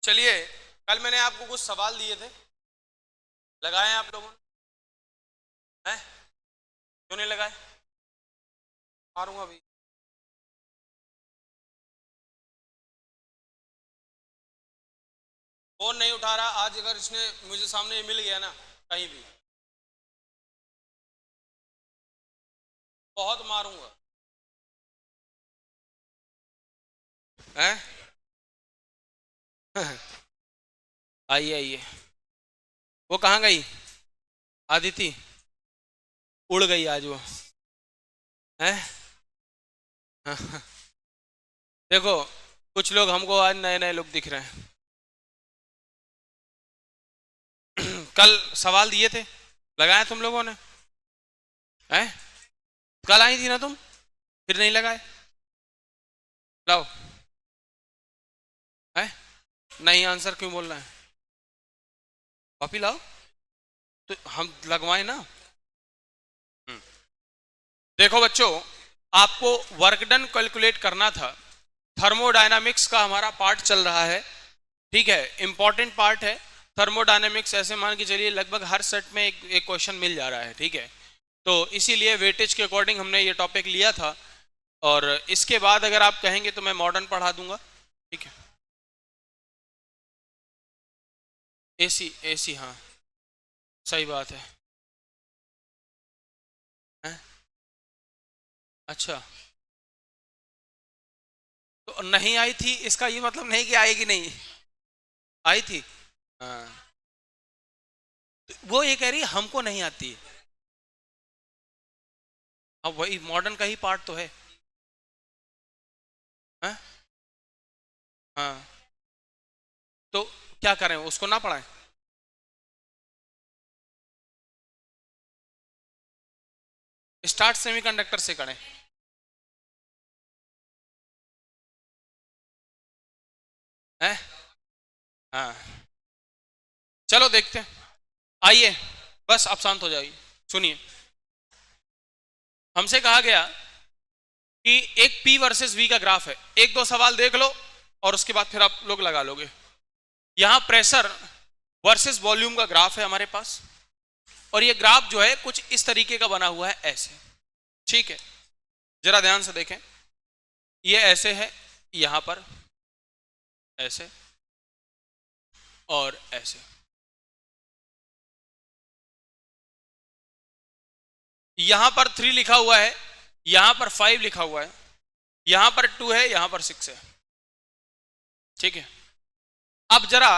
चलिए, कल मैंने आपको कुछ सवाल दिए थे, लगाए हैं आप लोगों ने? हैं? क्यों नहीं लगाए? मारूंगा अभी। फोन नहीं उठा रहा। आज अगर इसने मुझे सामने मिल गया ना कहीं भी, बहुत मारूंगा। हैं? आइए आइए। वो कहाँ गई? आदिति उड़ गई आज वो। हैं? देखो, कुछ लोग हमको आज नए नए लोग दिख रहे हैं। कल सवाल दिए थे, लगाए तुम लोगों ने? हैं? कल आई थी ना तुम, फिर नहीं लगाए? लाओ। हैं? नहीं आंसर क्यों बोल रहे हैं? कॉपी लाओ तो हम लगवाए ना। देखो बच्चों, आपको वर्क डन कैलकुलेट करना था। थर्मोडायनामिक्स का हमारा पार्ट चल रहा है, ठीक है, इंपॉर्टेंट पार्ट है थर्मोडायनामिक्स। ऐसे मान के चलिए लगभग हर सेट में एक क्वेश्चन मिल जा रहा है, ठीक है। तो इसीलिए वेटेज के अकॉर्डिंग हमने ये टॉपिक लिया था, और इसके बाद अगर आप कहेंगे तो मैं मॉडर्न पढ़ा दूंगा, ठीक है। एसी एसी, हाँ सही बात है। हैं? अच्छा, तो नहीं आई थी इसका ये मतलब नहीं कि आएगी नहीं, आई थी। हाँ, तो वो ये कह रही है हमको नहीं आती है। अब वही मॉडर्न का ही पार्ट तो है। हाँ? हाँ, तो क्या करें, उसको ना पढ़ाएं? स्टार्ट सेमीकंडक्टर से करें। हैं? हाँ, चलो देखते हैं। आइए, बस आप शांत हो जाइए, सुनिए। हमसे कहा गया कि एक पी वर्सेस वी का ग्राफ है। एक दो सवाल देख लो और उसके बाद फिर आप लोग लगा लोगे। यहां प्रेशर वर्सेस वॉल्यूम का ग्राफ है हमारे पास, और ये ग्राफ जो है कुछ इस तरीके का बना हुआ है, ऐसे, ठीक है। जरा ध्यान से देखें, ये ऐसे है, यहां पर ऐसे और ऐसे। यहां पर 3 लिखा हुआ है, यहां पर 5 लिखा हुआ है, यहां पर 2 है, यहां पर 6 है, ठीक है। अब जरा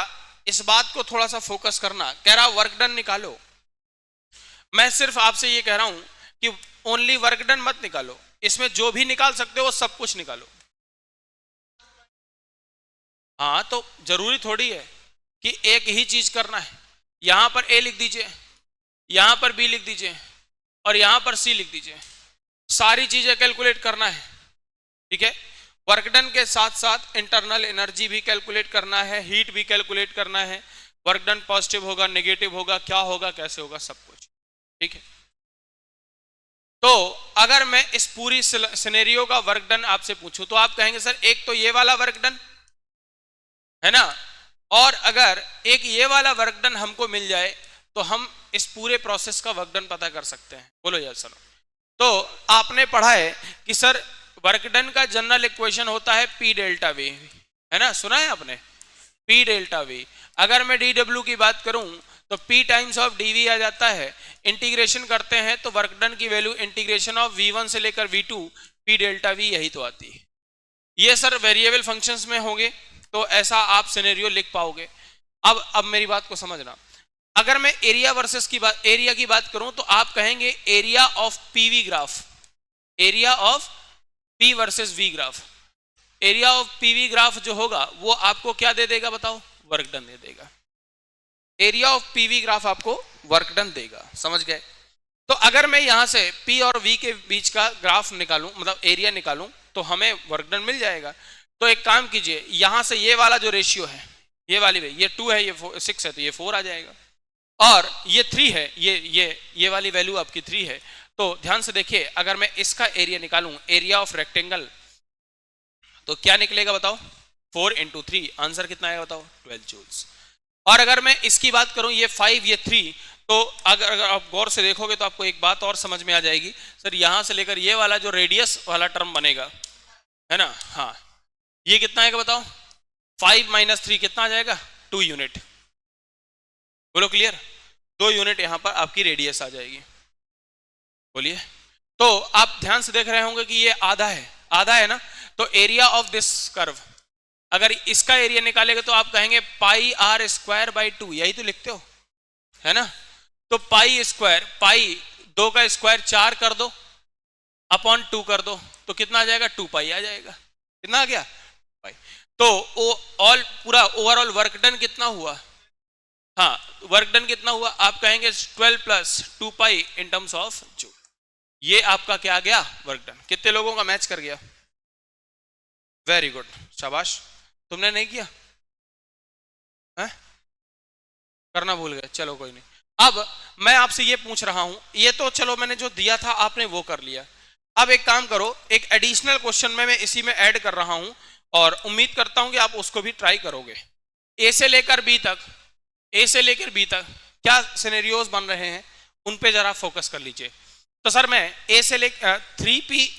इस बात को थोड़ा सा फोकस करना। कह रहा वर्क डन निकालो। मैं सिर्फ आपसे ये कह रहा हूं कि ओनली वर्क डन मत निकालो, इसमें जो भी निकाल सकते हो सब कुछ निकालो। हाँ, तो जरूरी थोड़ी है कि एक ही चीज करना है। यहां पर ए लिख दीजिए, यहां पर बी लिख दीजिए, और यहां पर सी लिख दीजिए। सारी चीजें कैलकुलेट करना है, ठीक है। वर्क डन के साथ साथ इंटरनल एनर्जी भी कैलकुलेट करना है, हीट भी कैलकुलेट करना है। वर्क डन पॉजिटिव होगा, नेगेटिव होगा, क्या होगा, कैसे होगा, सब कुछ, ठीक है। तो अगर मैं इस पूरी सिनेरियो का वर्क डन आपसे पूछूं तो आप कहेंगे सर एक तो ये वाला वर्क डन है ना, और अगर एक ये वाला वर्क डन हमको मिल जाए तो हम इस पूरे प्रोसेस का वर्क डन पता कर सकते हैं। बोलो यार सर। तो आपने पढ़ा है कि सर वर्क डन का जनरल इक्वेशन होता है पी डेल्टा वी, है ना, सुना है आपने? P delta V. अगर मैं डी डब्ल्यू की बात करूं तो P times of D V आ जाता है। इंटीग्रेशन करते हैं तो वर्क डन की वैल्यू इंटीग्रेशन ऑफ V1 से लेकर V2 पी डेल्टा वी, यही तो आती है। ये सर वेरिएबल फंक्शंस में होंगे तो ऐसा आप सिनेरियो लिख पाओगे। अब मेरी बात को समझना। अगर मैं एरिया वर्सेस की बात, एरिया की बात करूं तो आप कहेंगे area of PV graph, area of P versus V graph. Area of PV graph जो होगा वो आपको क्या दे देगा बताओ? वर्क डन दे देगा। एरिया ऑफ पीवी ग्राफ आपको वर्क डन देगा, समझ गए? तो अगर मैं यहां से पी और वी के बीच का ग्राफ निकालूं, मतलब एरिया निकालूं, तो हमें वर्क डन मिल जाएगा। तो एक काम कीजिए, यहां से ये वाला जो रेशियो है, ये वाली, ये 2 है, ये 6 है, तो ये 4 आ जाएगा, और ये 3 है, ये वाली वैल्यू आपकी 3 है। तो ध्यान से देखिए, अगर मैं इसका एरिया निकालूं, एरिया ऑफ रेक्टेंगल, तो क्या निकलेगा बताओ? 4 × 3, आंसर कितना आएगा बताओ, 12 जूल्स। और अगर मैं इसकी बात करूं, ये 5 ये 3, तो अगर आप गौर से देखोगे तो आपको एक बात और समझ में आ जाएगी, सर यहां से लेकर ये वाला जो रेडियस वाला टर्म बनेगा है ना, हाँ, ये कितना आएगा बताओ, 5 - 3 कितना आ जाएगा, 2 यूनिट। बोलो क्लियर, 2 यूनिट यहां पर आपकी रेडियस आ जाएगी। बोलिए, तो आप ध्यान से देख रहे होंगे कि ये आधा है, आधा है ना, तो एरिया ऑफ दिस कर्व, अगर इसका एरिया निकालेगा तो आप कहेंगे πr²/2, यही तो लिखते हो है ना, तो पाई स्क्वायर, पाई 2 का स्क्वायर 4 कर दो अपॉन 2 कर दो, तो कितना आ जाएगा, 2 पाई आ जाएगा। कितना आ गया, पाई। तो ऑल पूरा ओवरऑल वर्क डन कितना हुआ, हाँ, वर्क डन कितना हुआ, आप कहेंगे 12 + 2 पाई इन टर्म्स ऑफ जूल। ये आपका क्या आ गया, वर्क डन। कितने लोगों का मैच कर गया, वेरी गुड, शाबाश। तुमने नहीं किया है, करना भूल गए, चलो कोई नहीं। अब मैं आपसे ये पूछ रहा हूं, ये तो चलो मैंने जो दिया था आपने वो कर लिया, अब एक काम करो, एक एडिशनल क्वेश्चन में मैं इसी में ऐड कर रहा हूं और उम्मीद करता हूं कि आप उसको भी ट्राई करोगे। ए से लेकर बी तक, ए से लेकर बी तक क्या सिनेरियोज बन रहे हैं उन पे जरा फोकस कर लीजिए। तो सर मैं ए से लेकर 3p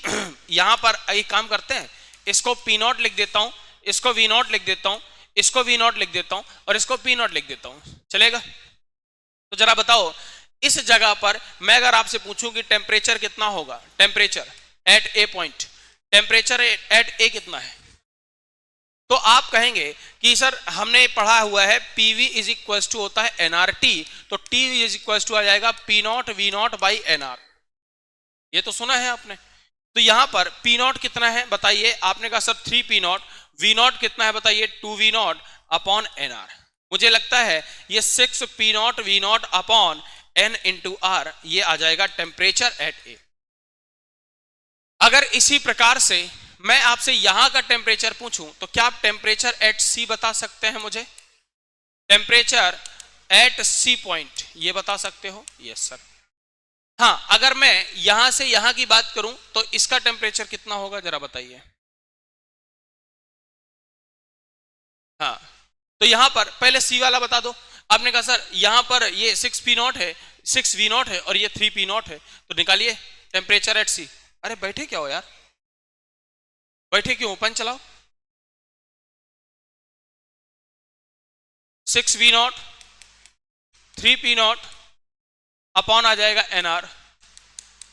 यहां पर एक काम करते हैं, इसको P0 लिख देता हूं, इसको V0 लिख देता हूं, इसको V0 लिख देता हूं और इसको P0 लिख देता हूं, चलेगा। तो जरा बताओ, इस जगह पर मैं अगर आपसे पूछूं कि टेम्परेचर कितना होगा, temperature at A point, temperature at A कितना है, तो आप कहेंगे कि सर हमने पढ़ा हुआ है PV इज इक्वल टू होता है nRT, तो T इज इक्वल टू आ जाएगा P0 V0/nR, ये तो सुना है आपने। तो यहां पर P0 कितना है बताइए, आपने कहा सर 3P0, V0 कितना है बताइए, 2V0/nR। मुझे लगता है ये 6P0 V0/n × R, ये आ जाएगा टेम्परेचर एट ए। अगर इसी प्रकार से मैं आपसे यहां का टेम्परेचर पूछूं तो क्या आप टेम्परेचर एट सी बता सकते हैं मुझे, टेम्परेचर एट सी पॉइंट ये बता सकते हो, यस सर। हाँ, अगर मैं यहां से यहां की बात करूं तो इसका टेम्परेचर कितना होगा जरा बताइए, हाँ, तो यहां पर पहले सी वाला बता दो। आपने कहा सर यहां पर ये 6P0 है, 6V0 है और ये 3P0 है, तो निकालिए टेम्परेचर एट सी। अरे बैठे क्या हो यार, बैठे क्यों, ओपन चलाओ। 6V0 3P0 अपॉन आ जाएगा NR,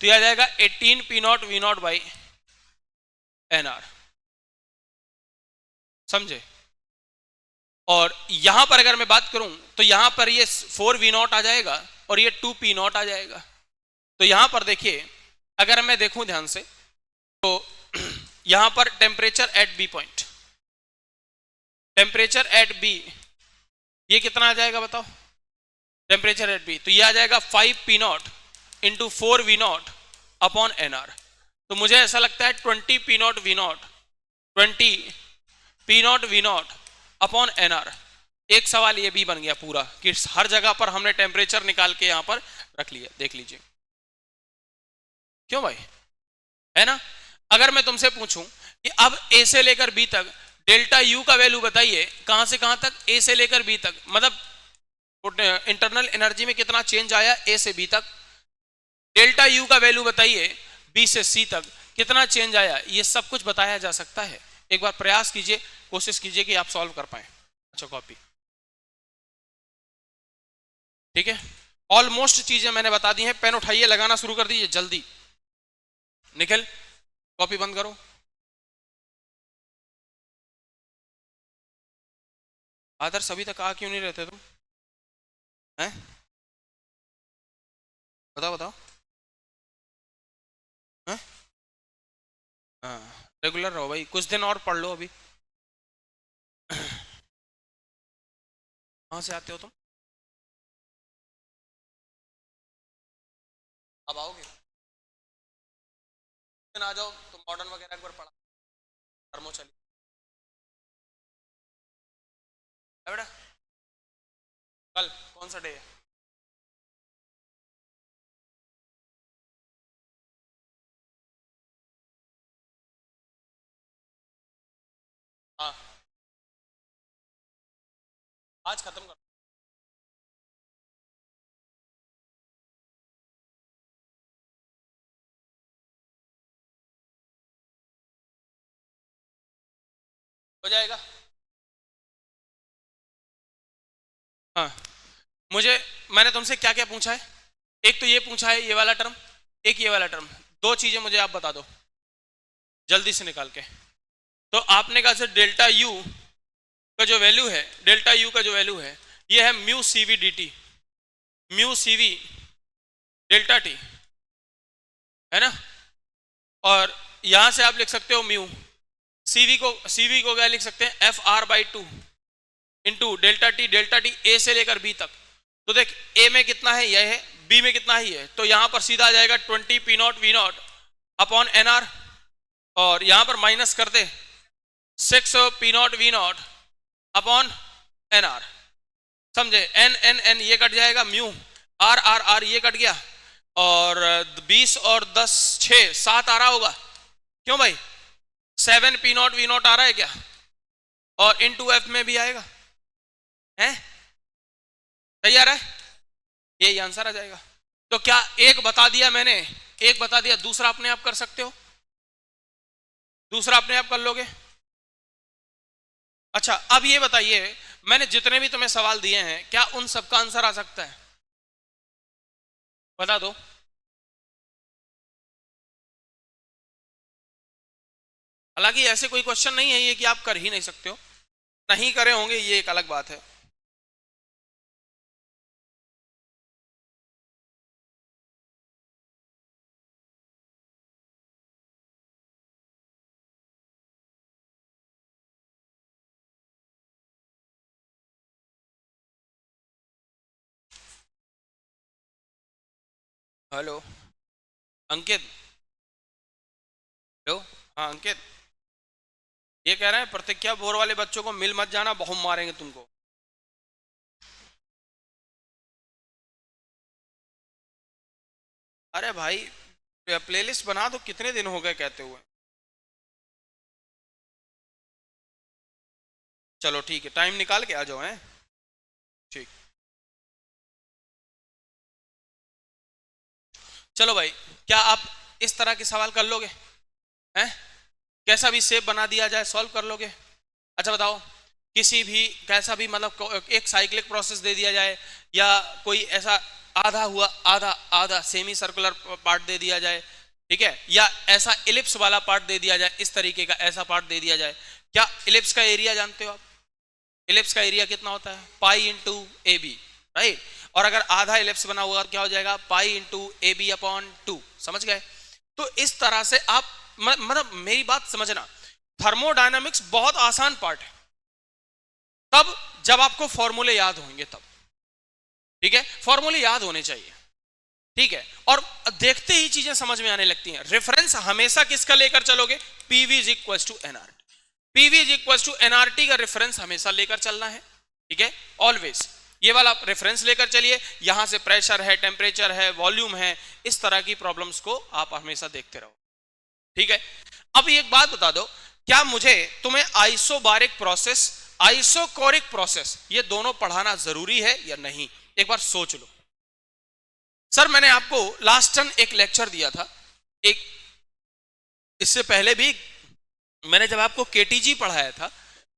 तो यह आ जाएगा 18P0 V0/nR, समझे। और यहां पर अगर मैं बात करूं तो यहां पर ये 4V0 आ जाएगा और ये 2P0 आ जाएगा। तो यहां पर देखिए, अगर मैं देखूं ध्यान से तो यहां पर temperature at B point, temperature at B ये कितना आ जाएगा बताओ, टेम्परेचर एट बी, तो ये आ जाएगा 5P0 × 4V0/nR। तो मुझे ऐसा लगता है 20P0 V0, 20P0 V0/nR। एक सवाल ये भी बन गया पूरा कि हर जगह पर हमने टेम्परेचर निकाल के यहां पर रख लिया, देख लीजिए। क्यों भाई, है ना। अगर मैं तुमसे पूछूं कि अब ए से लेकर बी तक डेल्टा यू का वैल्यू बताइए, कहां से कहां तक, ए से लेकर बी तक, मतलब इंटरनल एनर्जी में कितना चेंज आया ए से बी तक, डेल्टा यू का वैल्यू बताइए बी से सी तक कितना चेंज आया, ये सब कुछ बताया जा सकता है। एक बार प्रयास कीजिए, कोशिश कीजिए कि आप सॉल्व कर पाए। अच्छा कॉपी, ठीक है, ऑलमोस्ट चीजें मैंने बता दी हैं। पेन उठाइए, लगाना शुरू कर दीजिए जल्दी। निखिल कॉपी बंद करो। आदर्श अभी तक आ क्यों नहीं रहते तुम, हैं, बताओ बताओ, हैं, हाँ, रेगुलर रहो भाई, कुछ दिन और पढ़ लो अभी। कहाँ से आते हो तुम, अब आओगे, दिन आ जाओ तो मॉडर्न वगैरह एक बार पढ़ा, थर्मो चलिए बेटा। कल कौन सा डे है, हाँ आज खत्म कर, हो जाएगा। हाँ, मुझे, मैंने तुमसे क्या क्या पूछा है? एक तो ये पूछा है ये वाला टर्म, एक ये वाला टर्म, दो चीजें मुझे आप बता दो जल्दी से निकाल के। तो आपने कहा सर डेल्टा यू का जो वैल्यू है, डेल्टा यू का जो वैल्यू है ये है mu CV D T, mu CV delta T, है ना। और यहां से आप लिख सकते हो म्यू सीवी को क्या लिख सकते हैं, F R by two into delta T A से लेकर बी तक। तो देख ए में कितना है यह है, बी में कितना ही है, तो यहां पर सीधा आ जाएगा 20 P nought V nought upon N R, और यहां पर माइनस कर दे 6 P nought V nought upon N R, समझे। एन एन एन ये कट जाएगा, म्यू आर आर आर ये कट गया, और 20 और 10 6 7 आ रहा होगा, क्यों भाई 7 पी नॉट वी नॉट आ रहा है क्या, और इन टू एफ में भी आएगा, है सही आ रहा है, यही आंसर आ जाएगा। तो क्या एक बता दिया मैंने, एक बता दिया, दूसरा अपने आप कर सकते हो, दूसरा अपने आप कर लोगे। अच्छा अब ये बताइए, मैंने जितने भी तुम्हें सवाल दिए हैं क्या उन सबका आंसर आ सकता है, बता दो। हालांकि ऐसे कोई क्वेश्चन नहीं है ये कि आप कर ही नहीं सकते हो, नहीं करे होंगे ये एक अलग बात है। हेलो अंकित, हेलो, हाँ अंकित, ये कह रहे हैं प्रतिज्ञा बोर वाले बच्चों को मिल मत जाना, बहुत मारेंगे तुमको। अरे भाई प्लेलिस्ट बना दो, कितने दिन हो गए कहते हुए। चलो ठीक है, टाइम निकाल के आ जाओ, हैं ठीक। चलो भाई, क्या आप इस तरह के सवाल कर लोगे, हैं कैसा भी शेप बना दिया जाए सॉल्व कर लोगे। अच्छा बताओ, किसी भी कैसा भी मतलब एक साइक्लिक प्रोसेस दे दिया जाए, या कोई ऐसा आधा हुआ आधा आधा सेमी सर्कुलर पार्ट दे दिया जाए, ठीक है, या ऐसा इलिप्स वाला पार्ट दे दिया जाए, इस तरीके का ऐसा पार्ट दे दिया जाए। क्या इलिप्स का एरिया जानते हो आप, इलिप्स का एरिया कितना होता है, pi into A B, right. और अगर आधा इलिप्स बना हुआ क्या हो जाएगा, pi into A B upon 2, समझ गए। तो इस तरह से आप मतलब मेरी बात समझना, थर्मोडायनामिक्स बहुत आसान पार्ट है तब जब आपको फॉर्मूले याद होंगे तब, ठीक है, फॉर्मूले याद होने चाहिए, ठीक है, और देखते ही चीजें समझ में आने लगती हैं। रेफरेंस हमेशा किसका लेकर चलोगे, PV is equal to NRT, PV is equal to NRT का रेफरेंस हमेशा लेकर चलना है, ठीक है, ऑलवेज ये वाला रेफरेंस लेकर चलिए। यहां से प्रेशर है, टेम्परेचर है, वॉल्यूम है, इस तरह की प्रॉब्लम्स को आप हमेशा देखते रहो, ठीक है। अब एक बात बता दो, क्या मुझे तुम्हें आइसोबारिक प्रोसेस, आइसोकोरिक प्रोसेस, ये दोनों पढ़ाना जरूरी है या नहीं, एक बार सोच लो। सर मैंने आपको लास्ट टाइम एक लेक्चर दिया था, एक इससे पहले भी मैंने जब आपको केटीजी पढ़ाया था,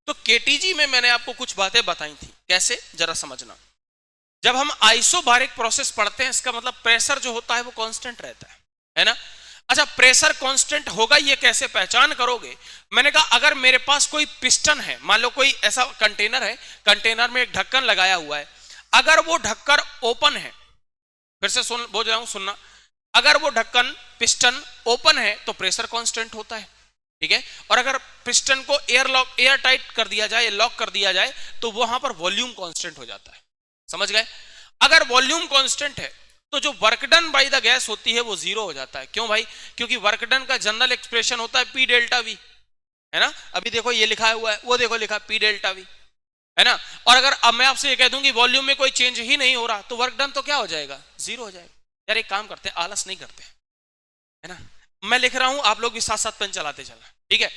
तो केटीजी में मैंने आपको कुछ बातें बताई थी, कैसे जरा समझना। जब हम आइसोबारिक प्रोसेस पढ़ते हैं इसका मतलब प्रेशर जो होता है वो कांस्टेंट रहता है ना। अच्छा प्रेशर कांस्टेंट होगा ये कैसे पहचान करोगे, मैंने कहा अगर मेरे पास कोई पिस्टन है, मान लो कोई ऐसा कंटेनर है, कंटेनर में एक ढक्कन लगाया हुआ है, अगर वो ढक्कन ओपन है, फिर से सुन बोल रहा हूं सुनना, अगर वो ढक्कन पिस्टन ओपन है तो प्रेशर कांस्टेंट होता है, ठीक है, और अगर पिस्टन को एयर टाइट कर दिया जाए, लॉक कर दिया जाए, तो वहां पर वॉल्यूम कांस्टेंट हो जाता है, समझ गए। अगर वॉल्यूम कांस्टेंट है तो जो work done by the gas होती है वो जीरो हो जाता है, क्यों भाई, क्योंकि वर्क डन का जनरल एक्सप्रेशन होता है पी डेल्टा वी, है ना। अभी देखो ये लिखा हुआ है, वो देखो लिखा पी डेल्टा वी, है ना। और अगर अब मैं आपसे ये कह दूं कि वॉल्यूम में कोई चेंज ही नहीं हो रहा तो वर्क डन तो क्या हो जाएगा, जीरो हो जाएगा। यार एक काम करते हैं, आलस नहीं करते, है ना, मैं लिख रहा हूं आप लोग भी साथ साथ पेन चलाते चलना, ठीक है।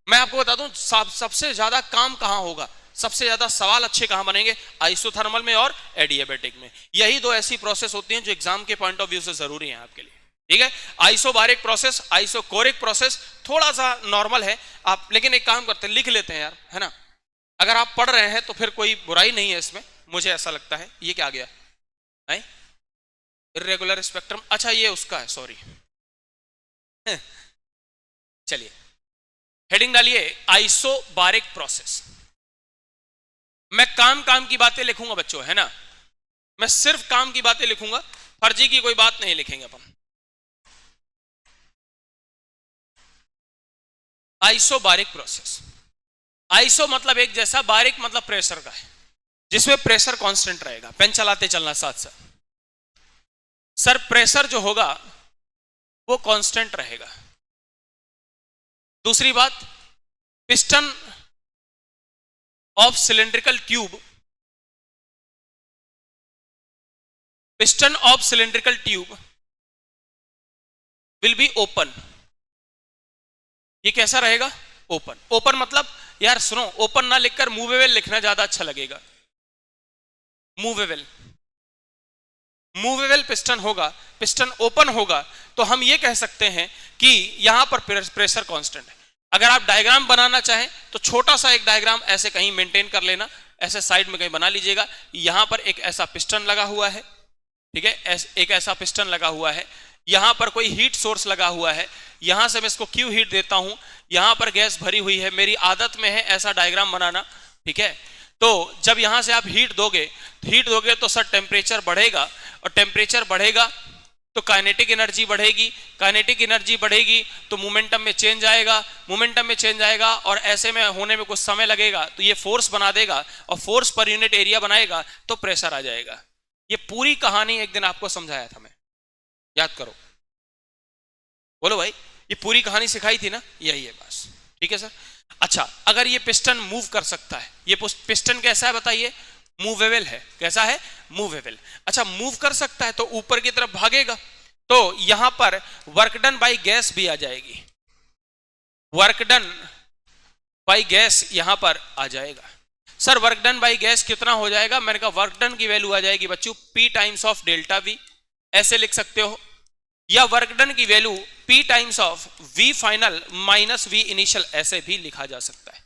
मैं आपको बता दूं सबसे ज्यादा काम कहां होगा, सबसे ज्यादा सवाल अच्छे कहां बनेंगे? आइसोथर्मल में और एडियाबेटिक में। यही दो ऐसी प्रोसेस होती हैं जो एग्जाम के पॉइंट ऑफ व्यू से जरूरी है आपके लिए, ठीक है। आइसोबारिक प्रोसेस, आइसोकोरिक प्रोसेस थोड़ा सा नॉर्मल है आप, लेकिन एक काम करते हैं, लिख लेते हैं यार, है ना। अगर आप पढ़ रहे हैं तो फिर कोई बुराई नहीं है इसमें, मुझे ऐसा लगता है। ये क्या आ गया है? इर्रेगुलर स्पेक्ट्रम, अच्छा ये उसका है, सॉरी। चलिए हेडिंग डालिए आइसोबारिक प्रोसेस। मैं काम काम की बातें लिखूंगा बच्चों, है ना। मैं सिर्फ काम की बातें लिखूंगा, फर्जी की कोई बात नहीं लिखेंगे अपन। आइसोबारिक प्रोसेस, आइसो मतलब एक जैसा, बारिक मतलब प्रेशर का है, जिसमें प्रेशर कांस्टेंट रहेगा। पेन चलाते चलना साथ साथ। सर प्रेशर जो होगा वो कांस्टेंट रहेगा। दूसरी बात, piston of cylindrical tube, piston of cylindrical tube will be open. ये कैसा रहेगा? ओपन। ओपन मतलब यार सुनो, ओपन ना लिखकर मूवेबल लिखना ज्यादा अच्छा लगेगा। मूवेबल, मूवेबल पिस्टन होगा, पिस्टन ओपन होगा, तो हम ये कह सकते हैं कि यहां पर प्रेशर कांस्टेंट है। अगर आप डायग्राम बनाना चाहें तो छोटा सा एक डायग्राम ऐसे कहीं मेंटेन कर लेना, ऐसे साइड में कहीं बना लीजिएगा। यहां पर एक ऐसा पिस्टन लगा हुआ है, ठीक है, एक ऐसा पिस्टन लगा हुआ है, यहां पर कोई हीट सोर्स लगा हुआ है, यहां से मैं इसको क्यू हीट देता हूं, यहां पर गैस भरी हुई है। मेरी आदत में है ऐसा डायग्राम बनाना, ठीक है। तो जब यहां से आप हीट दोगे तो सर टेम्परेचर बढ़ेगा, और टेम्परेचर बढ़ेगा तो काइनेटिक एनर्जी बढ़ेगी, काइनेटिक एनर्जी बढ़ेगी तो मोमेंटम में चेंज आएगा, मोमेंटम में चेंज आएगा, और ऐसे में होने में कुछ समय लगेगा तो ये फोर्स बना देगा, और फोर्स पर यूनिट एरिया बनाएगा तो प्रेशर आ जाएगा। ये पूरी कहानी एक दिन आपको समझाया था मैं, याद करो। बोलो भाई, ये पूरी कहानी सिखाई थी ना, यही है बस, ठीक है सर। अच्छा, अगर ये पिस्टन मूव कर सकता है, ये पिस्टन कैसा है बताइए? मूवेबल है। कैसा है? मूवेबल। अच्छा, मूव कर सकता है तो ऊपर की तरफ भागेगा, तो यहां पर वर्क डन बाय गैस भी आ जाएगी, वर्क डन बाय गैस यहां पर आ जाएगा। Sir work done by gas कितना हो जाएगा? मैंने कहा वर्क डन की वैल्यू आ जाएगी बच्चों P times of delta V, ऐसे लिख सकते हो, या वर्क डन की value P times of V final minus V initial, ऐसे भी लिखा जा सकता है।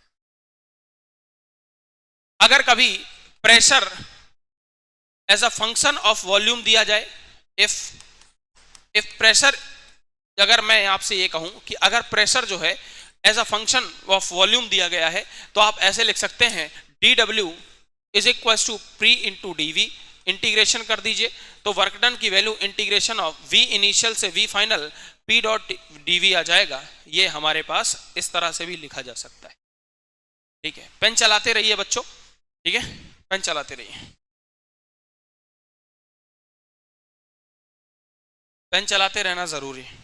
अगर कभी pressure as a function of volume दिया जाए, इफ प्रेशर, अगर मैं आपसे ये कहूं कि अगर प्रेशर जो है as a function of volume दिया गया है, तो आप ऐसे लिख सकते हैं dW is equal to P into dV, integration कर दीजिए तो वर्क डन की value integration of V initial से V final P dot dV आ जाएगा। ये हमारे पास इस तरह से भी लिखा जा सकता है, ठीक है। पेन चलाते रहिए बच्चों, ठीक है, पेन चलाते रहिए, पेन चलाते रहना जरूरी है।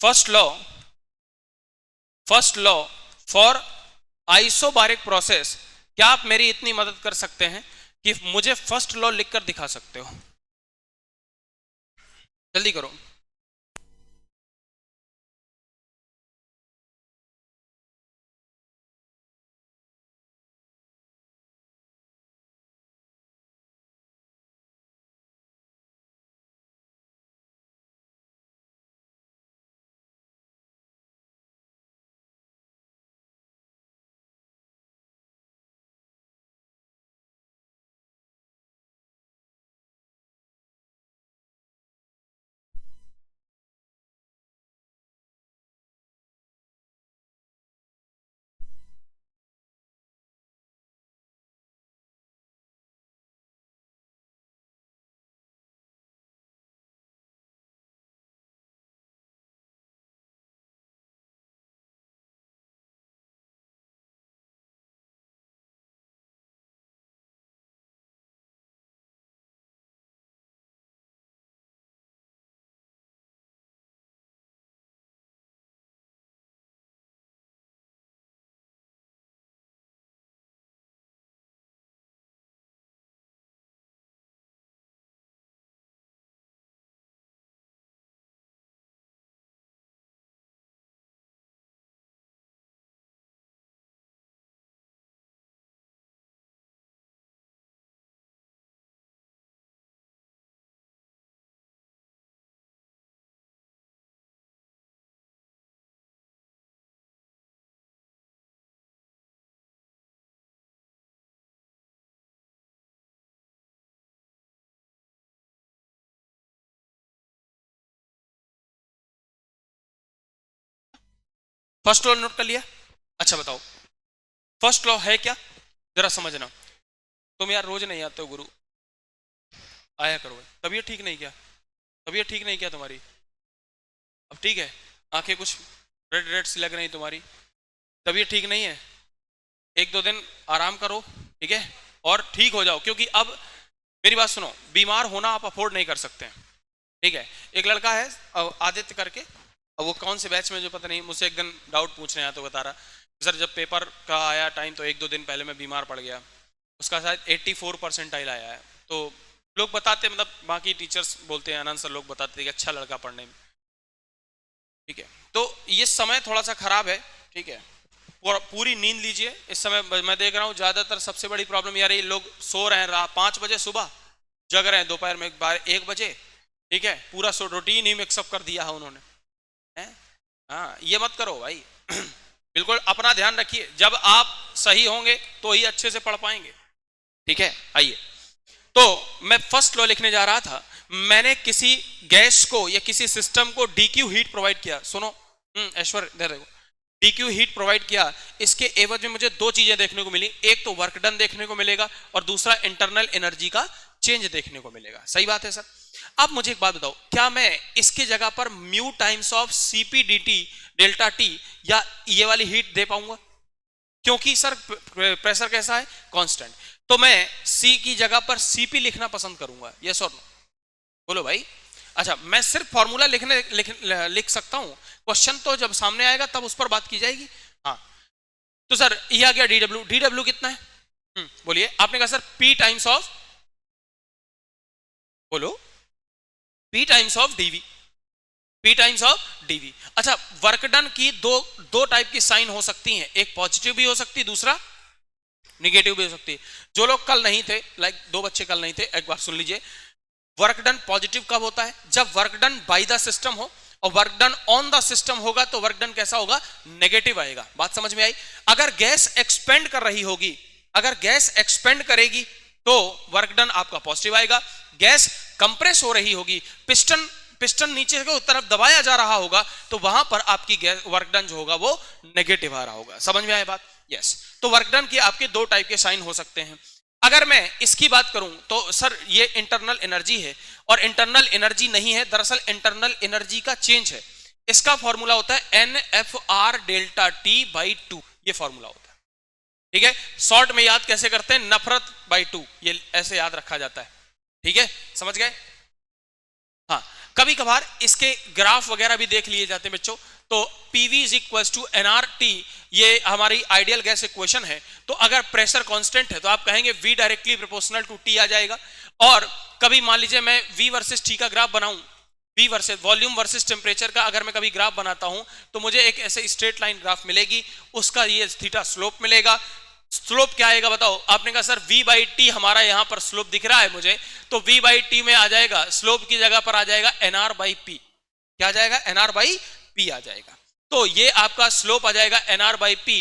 First law for isobaric process, क्या आप मेरी इतनी मदद कर सकते हैं कि मुझे फर्स्ट लॉ लिखकर दिखा सकते हो? जल्दी करो। फर्स्ट लॉ नोट कर लिया? अच्छा बताओ फर्स्ट लॉ है क्या, जरा समझना। तुम यार रोज नहीं आते हो गुरु, आया करो। तबीयत ठीक नहीं क्या? तबीयत ठीक नहीं क्या तुम्हारी? अब ठीक है? आंखें कुछ रेड रेड सी लग रही तुम्हारी, तबीयत ठीक नहीं है? एक दो दिन आराम करो, ठीक है, और ठीक हो जाओ। क्योंकि अब मेरी बात सुनो, बीमार होना आप अफोर्ड नहीं कर सकते हैं, ठीक है। एक लड़का है आदित्य करके, अब वो कौन से बैच में जो पता नहीं, मुझसे एक दिन डाउट पूछने आया तो बता रहा सर जब पेपर का आया टाइम तो एक दो दिन पहले मैं बीमार पड़ गया, उसका शायद 84% आया है। तो लोग बताते, मतलब बाकी टीचर्स बोलते हैं, आनंद सर लोग बताते हैं कि अच्छा लड़का पढ़ने में, ठीक है। तो ये समय थोड़ा सा खराब है, ठीक है। पूरी नींद लीजिए इस समय। मैं देख रहा हूँ ज्यादातर सबसे बड़ी प्रॉब्लम यार ये लोग सो रहे हैं 5 बजे सुबह, जग रहे हैं दोपहर में 1 बजे, ठीक है। पूरा सो रूटीन ही मिक्सअप कर दिया है उन्होंने, है? हाँ, ये मत करो भाई बिल्कुल अपना ध्यान रखिए। जब आप सही होंगे तो ही अच्छे से पढ़ पाएंगे, ठीक है। आइए, तो मैं फर्स्ट लॉ लिखने जा रहा था। मैंने किसी गैस को या किसी सिस्टम को डीक्यू हीट प्रोवाइड किया। सुनो ऐश्वर्य, इधर देखो, डीक्यू हीट प्रोवाइड किया, इसके एवज में मुझे दो चीजें देखने को मिली। एक तो वर्क डन देखने को मिलेगा और दूसरा इंटरनल एनर्जी का चेंज देखने को मिलेगा। सही बात है सर? अब मुझे एक बात बताओ, क्या मैं इसकी जगह पर mu times of CP dt delta T या ये वाली हीट दे पाऊंगा? क्योंकि सर प्रेशर कैसा है? कांस्टेंट। तो मैं सी की जगह पर सीपी लिखना पसंद करूंगा, यस और नो? बोलो भाई। अच्छा, मैं सिर्फ फॉर्मूला लिख सकता हूं, क्वेश्चन तो जब सामने आएगा तब उस पर बात की जाएगी। हाँ, तो सर ये आ गया डीडब्ल्यू। डीडब्ल्यू कितना है? बोलिए। आपने कहा सर पी टाइम्स ऑफ, बोलो, P times of DV, P times of DV. अच्छा, वर्क डन की दो टाइप की साइन हो सकती हैं, एक पॉजिटिव भी हो सकती है, दूसरा निगेटिव भी हो सकती है। जो लोग कल नहीं थे, लाइक 2 बच्चे कल नहीं थे, एक बार सुन लीजिए। वर्क डन पॉजिटिव कब होता है? जब work done by the system हो, और work done on the system होगा तो वर्क डन कैसा होगा? नेगेटिव आएगा। बात समझ में आई? अगर गैस एक्सपेंड कर रही होगी, अगर गैस एक्सपेंड करेगी तो वर्क डन आपका पॉजिटिव आएगा। गैस कंप्रेस हो रही होगी, पिस्टन नीचे की तरफ दबाया जा रहा होगा, तो वहां पर आपकी गैस वर्क डन जो होगा वो नेगेटिव आ रहा होगा। समझ में आया बात? यस। तो वर्क डन की आपके 2 टाइप के साइन हो सकते हैं। अगर मैं इसकी बात करूं तो सर ये इंटरनल एनर्जी है, और इंटरनल एनर्जी नहीं है, दरअसल इंटरनल एनर्जी का चेंज है। इसका फॉर्मूला होता है NFR डेल्टा T बाई 2, ये फॉर्मूला होता है, ठीक है। शॉर्ट में याद कैसे करते हैं? नफरत बाई 2, ये ऐसे याद रखा जाता है, ठीक है। समझ गए? हाँ, कभी कभार इसके ग्राफ वगैरह भी देख लिए जाते हैं बच्चों। तो PV is equal to NRT, ये हमारी आइडियल गैस इक्वेशन है। तो अगर प्रेशर कांस्टेंट है तो आप कहेंगे V directly proportional to T आ जाएगा। और कभी मान लीजिए मैं V वर्सेस T का ग्राफ बनाऊं, V versus volume versus temperature का अगर मैं कभी ग्राफ बनाता हूं तो मुझे एक ऐसे स्ट्रेट लाइन ग्राफ मिलेगी, उसका ये थीटा स्लोप मिलेगा। स्लोप क्या आएगा बताओ? आपने कहा सर V बाई टी हमारा यहां पर स्लोप दिख रहा है मुझे, तो V बाई टी में आ जाएगा, स्लोप की जगह पर आ जाएगा NR बाई पी। क्या आ जाएगा? NR बाई पी आ जाएगा। तो ये आपका स्लोप आ जाएगा NR by P.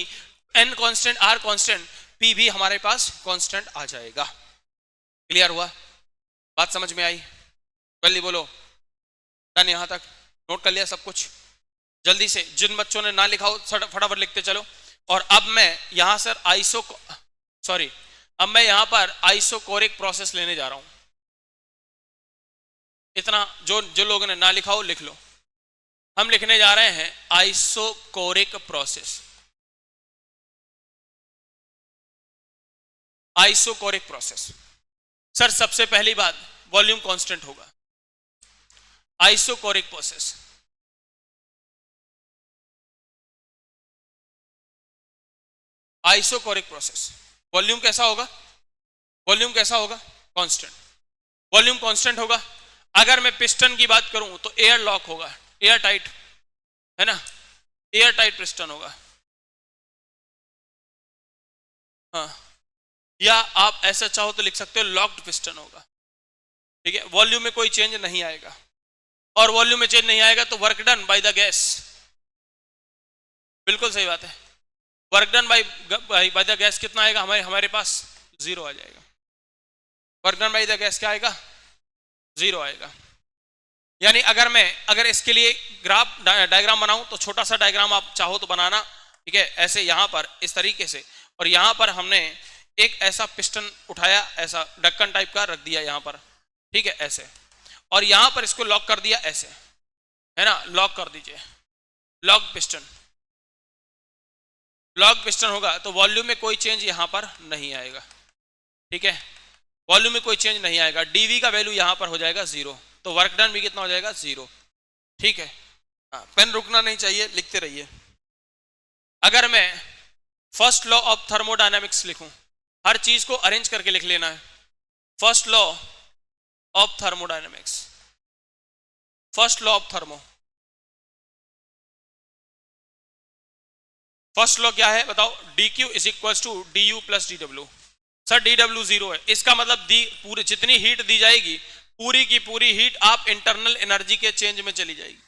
N constant, R constant, P भी हमारे पास कांस्टेंट आ जाएगा। क्लियर हुआ? बात समझ में आई? जल्दी बोलो। डन? यहां तक नोट कर लिया सब कुछ? जल्दी से, जिन बच्चों ने ना लिखा हो फटाफट लिखते चलो। और अब मैं यहां सर अब मैं यहां पर आइसोकोरिक प्रोसेस लेने जा रहा हूं। इतना जो लोगों ने ना लिखा हो लिख लो। हम लिखने जा रहे हैं isochoric process. Isochoric process sir, सबसे पहली बात वॉल्यूम कांस्टेंट होगा। Isochoric process, isochoric process, volume कैसा होगा? वॉल्यूम कैसा होगा? कांस्टेंट। वॉल्यूम कांस्टेंट होगा। अगर मैं पिस्टन की बात करूं तो एयर लॉक होगा, एयर टाइट, है ना? एयर टाइट पिस्टन होगा। हाँ, या आप ऐसा चाहो तो लिख सकते हो लॉक्ड पिस्टन होगा, ठीक है। वॉल्यूम में कोई चेंज नहीं आएगा, और वॉल्यूम में चेंज नहीं आएगा तो work done by the gas, बिल्कुल सही बात है। Work done by the gas कितना आएगा? हमारे पास 0 आ जाएगा। Work done by the gas क्या आएगा? 0 आएगा। यानी अगर इसके लिए ग्राफ डायग्राम बनाऊं तो छोटा सा डायग्राम आप चाहो तो बनाना, ठीक है, ऐसे यहां पर इस तरीके से, और यहां पर हमने एक ऐसा पिस्टन उठाया, ऐसा ढक्कन टाइप का रख दिया यहां पर, ठीक है, ऐसे, और यहां पर इसको लॉक कर दिया ऐसे, है ना, लॉक कर दीजिए, लॉक पिस्टन, लॉक पिस्टन होगा तो वॉल्यूम में कोई चेंज यहां पर नहीं आएगा, ठीक है, वॉल्यूम में कोई चेंज नहीं आएगा, डीवी का वैल्यू यहां पर हो जाएगा 0, तो वर्क डन भी कितना हो जाएगा 0, ठीक है। हाँ, पेन रुकना नहीं चाहिए, लिखते रहिए। अगर मैं फर्स्ट लॉ ऑफ थर्मोडायनेमिक्स लिखूं, हर चीज को अरेंज करके लिख लेना है, first law of thermodynamics, first law of thermo, first law क्या है बताओ, dq is equal to du plus dw। Sir dw 0 है, इसका मतलब दी पूरी जितनी हीट दी जाएगी पूरी की पूरी हीट आप इंटरनल एनर्जी के चेंज में चली जाएगी,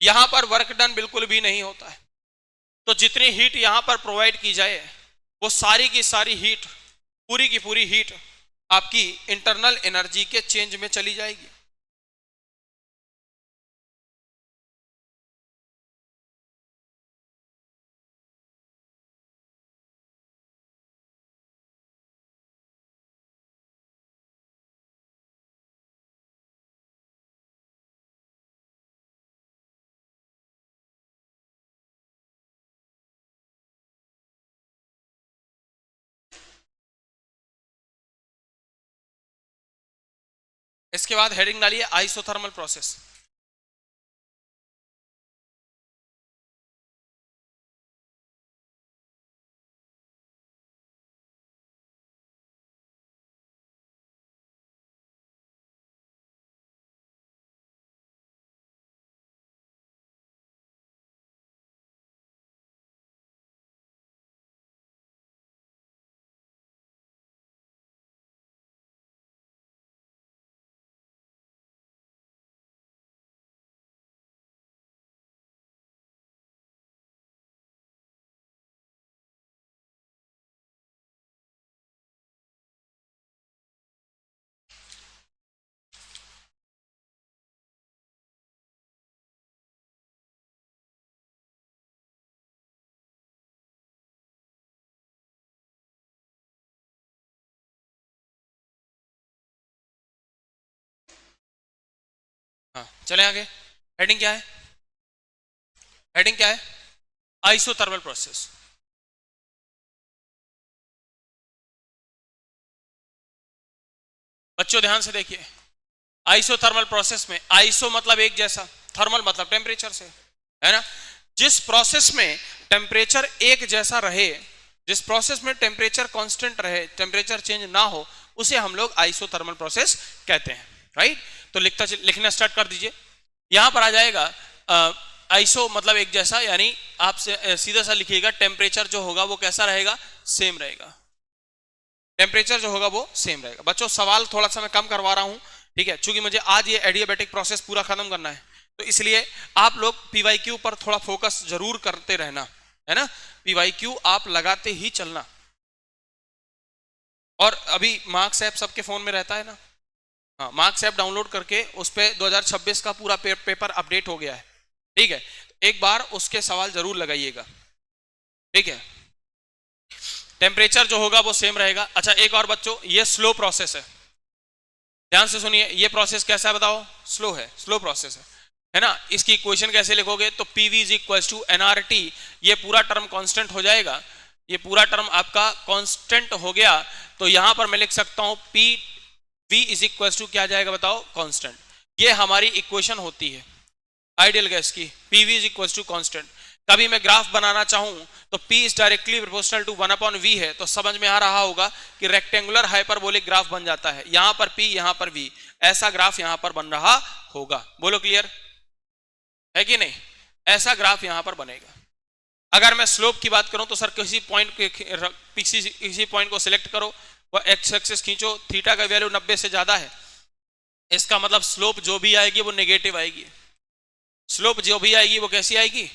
यहां पर वर्क डन बिल्कुल भी नहीं होता है, तो जितनी हीट यहां पर प्रोवाइड की जाए वो सारी की सारी हीट, पूरी की पूरी हीट आपकी इंटरनल एनर्जी के चेंज में चली जाएगी। इसके बाद हेडिंग डालिए आइसोथर्मल प्रोसेस। हाँ चले आगे, हेडिंग क्या है, हेडिंग क्या है, आइसोथर्मल प्रोसेस। बच्चों ध्यान से देखिए, आइसोथर्मल प्रोसेस में आइसो मतलब एक जैसा, थर्मल मतलब टेम्परेचर से, है ना, जिस प्रोसेस में टेम्परेचर एक जैसा रहे, जिस प्रोसेस में टेम्परेचर कांस्टेंट रहे, टेम्परेचर चेंज ना हो, उसे हम लोग आइसोथर्मल प्रोसेस कहते हैं, राइट। तो लिखना स्टार्ट कर दीजिए, यहां पर आ जाएगा आइसो मतलब एक जैसा, यानी आप सीधा सा लिखिएगा टेम्परेचर जो होगा वो कैसा रहेगा, सेम रहेगा, टेम्परेचर जो होगा वो सेम रहेगा। बच्चों सवाल थोड़ा सा मैं कम करवा रहा हूं, ठीक है, क्योंकि मुझे आज ये एडियाबेटिक प्रोसेस पूरा खत्म करना है, तो इसलिए आप लोग पीवाईक्यू पर थोड़ा फोकस जरूर करते रहना, है ना, पीवाईक्यू आप लगाते ही चलना। और अभी मार्क्स ऐप सबके फोन में रहता है ना, हाँ मार्क्स ऐप डाउनलोड करके उस पर 2026 का पूरा पेपर अपडेट हो गया है, ठीक है, एक बार उसके सवाल जरूर लगाइएगा, ठीक है। टेम्परेचर जो होगा वो सेम रहेगा। अच्छा एक और बच्चों, ये स्लो प्रोसेस है, ध्यान से सुनिए, ये प्रोसेस कैसा है बताओ, स्लो है, स्लो प्रोसेस है ना। इसकी इक्वेशन कैसे लिखोगे, तो PV is equal to NRT, ये पूरा टर्म कांस्टेंट हो जाएगा, ये पूरा टर्म आपका कांस्टेंट हो गया, तो यहां पर मैं लिख सकता हूं P we is equal to क्या जाएगा बताओ, कांस्टेंट। ये हमारी इक्वेशन होती है आइडियल गैस की, PV is equal to constant. कभी मैं ग्राफ बनाना चाहूं तो P is directly proportional to 1/V है, तो समझ में आ रहा होगा कि रेक्टेंगुलर हाइपरबोलिक ग्राफ बन जाता है, यहां पर P यहां पर V, ऐसा ग्राफ यहां पर बन रहा होगा। बोलो क्लियर है कि नहीं, ऐसा ग्राफ यहां पर बनेगा। अगर मैं स्लोप की बात करूं तो सर किसी पॉइंट को सिलेक्ट करो, वो एक्स एक्सिस खींचो, थीटा का वैल्यू 90 से ज्यादा है, इसका मतलब स्लोप जो भी आएगी वो नेगेटिव आएगी, स्लोप जो भी आएगी वो कैसी आएगी,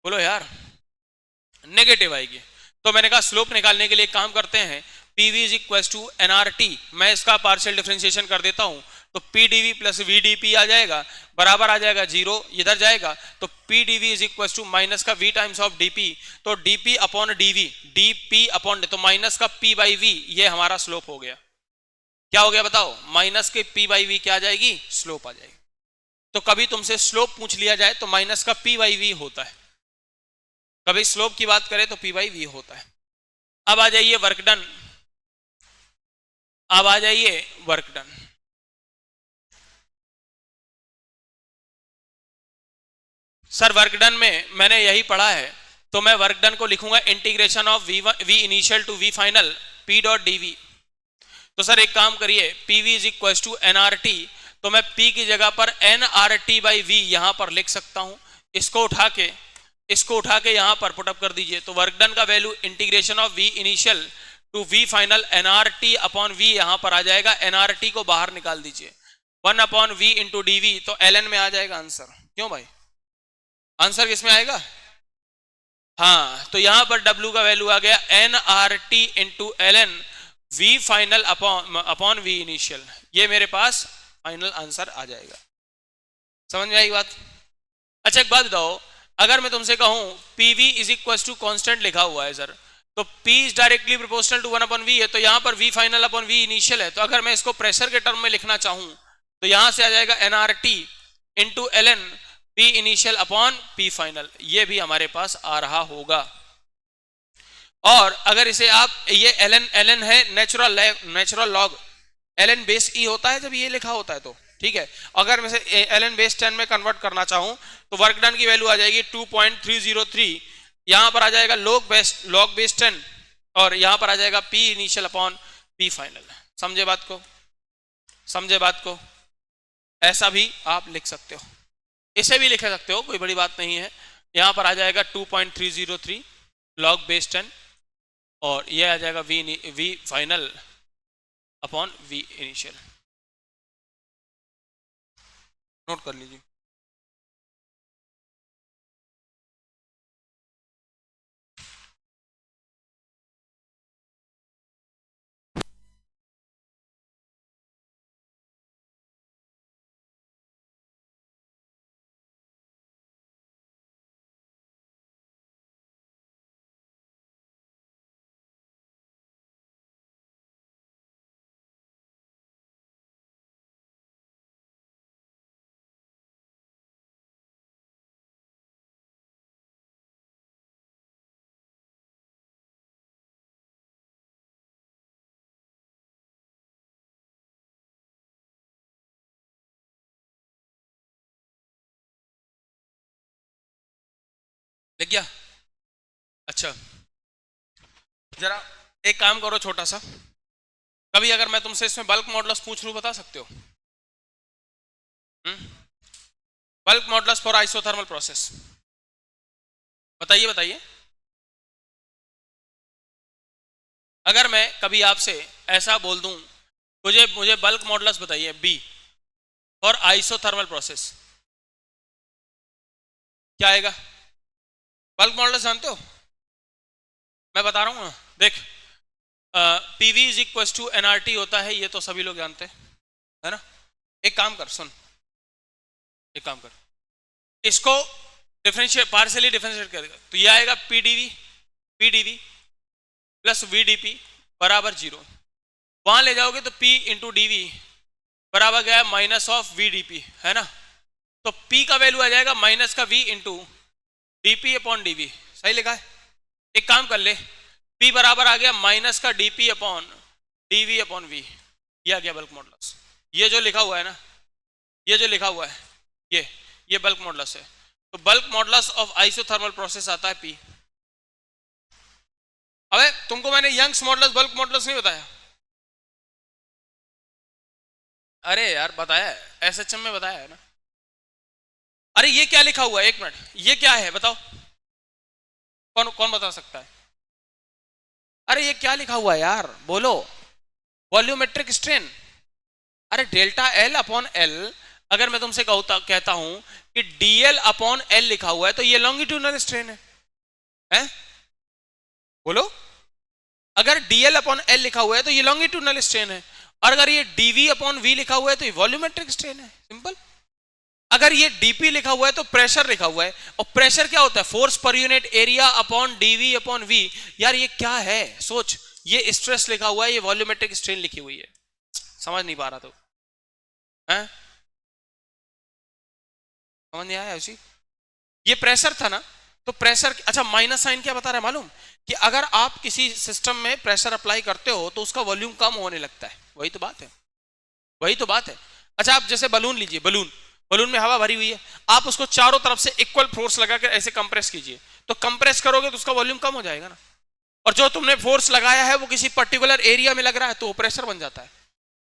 बोलो यार, नेगेटिव आएगी। तो मैंने कहा स्लोप निकालने के लिए काम करते हैं, PV is equal to NRT, मैं इसका पार्शियल डिफरेंशिएशन कर देता हूं, तो P DV plus V D P आ जाएगा, बराबर आ जाएगा 0, इधर जाएगा तो P DV is equal to minus का वी टाइम्स ऑफ डीपी, तो DP upon DV, DP upon, तो माइनस का पी बाई वी, ये हमारा स्लोप हो गया। क्या हो गया बताओ, माइनस के पी बाई वी क्या आ जाएगी, स्लोप आ जाएगी। तो कभी तुमसे स्लोप पूछ लिया जाए तो माइनस का पी बाई वी होता है, कभी स्लोप की बात करें तो पी बाई वी होता है। अब आ जाइए वर्क डन, अब आ जाइए work done. Sir work done में मैंने यही पढ़ा है, तो मैं वर्क डन को लिखूंगा integration of V initial to V final P dot DV. तो सर एक काम करिए, P we is equal to N R T, तो मैं P की जगह पर N R T by V यहां पर लिख सकता हूं। इसको उठा के यहां पर पुटअप कर दीजिए, तो वर्क डन का value integration of V initial to V final N R T upon V यहां पर आ जाएगा। एन आर टी को बाहर निकाल दीजिए, 1 upon V into D V, तो एल एन में आ जाएगा आंसर। क्यों भाई, आंसर किस में आएगा, हाँ, तो यहां पर W का वैल्यू आ गया N R T into L N V final upon V initial, ये मेरे पास फाइनल आंसर आ जाएगा। समझ में आई बात। अच्छा एक बात बताओ, अगर मैं तुमसे कहूं PV is equal to constant लिखा हुआ है सर, तो P is directly proportional to 1 upon V है, तो यहां पर V final upon V initial है, तो अगर मैं इसको प्रेशर के टर्म में लिखना चाहूं तो यहां से आ जाएगा NRT into LN P initial upon P final, ये भी हमारे पास आ रहा होगा। और अगर इसे आप, ये LN है natural log, LN base E होता है जब ये लिखा होता है तो ठीक है। अगर मैं LN बेस 10 में कन्वर्ट करना चाहूं तो वर्क डन की वैल्यू आ जाएगी 2.303, यहां पर आ जाएगा लॉग बेस 10 और यहां पर आ जाएगा P initial upon P final. समझे बात को, समझे बात को। ऐसा भी आप लिख सकते हो, इसे भी लिख सकते हो, कोई बड़ी बात नहीं है। यहां पर आ जाएगा 2.303 लॉग बेस 10 और यह आ जाएगा V final upon V initial. Note कर लीजिए। लिख गया। अच्छा जरा एक काम करो छोटा सा, कभी अगर मैं तुमसे इसमें बल्क मॉडुलस पूछ लूं बता सकते हो? Bulk modulus for isothermal process, बताइए बताइए। अगर मैं कभी आपसे ऐसा बोल दूं मुझे बल्क मॉडुलस बताइए B फॉर आइसोथर्मल प्रोसेस, क्या आएगा? बल्क मॉडुलस जानते हो? मैं बता रहा हूं ना, देख PV is equal to NRT होता है, ये तो सभी लोग जानते हैं, है ना। एक काम कर, सुन, एक काम कर, इसको पार्शियली डिफरेंशिएट कर, तो ये आएगा PDV प्लस VDP बराबर 0, वहां ले जाओगे तो P इंटू DV बराबर गया माइनस ऑफ VDP, है ना। तो P का वैल्यू आ जाएगा माइनस का V into DP upon DV, सही लिखा है। एक काम कर ले, P बराबर आ गया माइनस का DP upon DV upon V, ये आ गया बल्क मॉडुलस। ये जो लिखा हुआ है ना, ये जो लिखा हुआ है ये बल्क मॉडुलस है। तो bulk modulus of isothermal process आता है P। अबे तुमको मैंने यंग्स मॉडुलस बल्क मॉडुलस नहीं बताया? अरे यार बताया है, SHM में बताया है ना। अरे ये क्या लिखा हुआ है, एक मिनट, ये क्या है बताओ, कौन कौन बता सकता है? अरे ये क्या लिखा हुआ है यार, बोलो। वॉल्यूमेट्रिक स्ट्रेन, अरे डेल्टा L अपॉन L, अगर मैं तुमसे कहता हूं कि DL अपॉन L लिखा हुआ है तो ये लॉन्गिट्यूडनल स्ट्रेन है? बोलो। अगर DL अपॉन L लिखा हुआ है तो ये लॉन्गिट्यूडनल स्ट्रेन है, और अगर ये dv अपॉन v लिखा हुआ है तो ये वॉल्यूमेट्रिक स्ट्रेन है, सिंपल। अगर ये dp लिखा हुआ है तो प्रेशर लिखा हुआ है, और प्रेशर क्या होता है, force per unit area upon dv upon v। यार ये क्या है, सोच, ये स्ट्रेस लिखा हुआ है, ये वॉल्यूमेट्रिक स्ट्रेन लिखी हुई है, समझ नहीं पा रहा तो है, समझ नहीं आया उसी। ये प्रेशर था ना, तो प्रेशर, अच्छा माइनस साइन क्या बता रहा है मालूम, कि अगर आप किसी सिस्टम में प्रेशर अप्लाई करते हो तो उसका वॉल्यूम कम होने लगता है, वही तो बात है, वही तो बात है। अच्छा आप जैसे बलून लीजिए, बलून, बलून में हवा भरी हुई है, आप उसको चारों तरफ से इक्वल फोर्स लगाकर ऐसे कंप्रेस कीजिए, तो कंप्रेस करोगे तो उसका वॉल्यूम कम हो जाएगा ना, और जो तुमने फोर्स लगाया है वो किसी पर्टिकुलर एरिया में लग रहा है तो वो प्रेशर बन जाता है।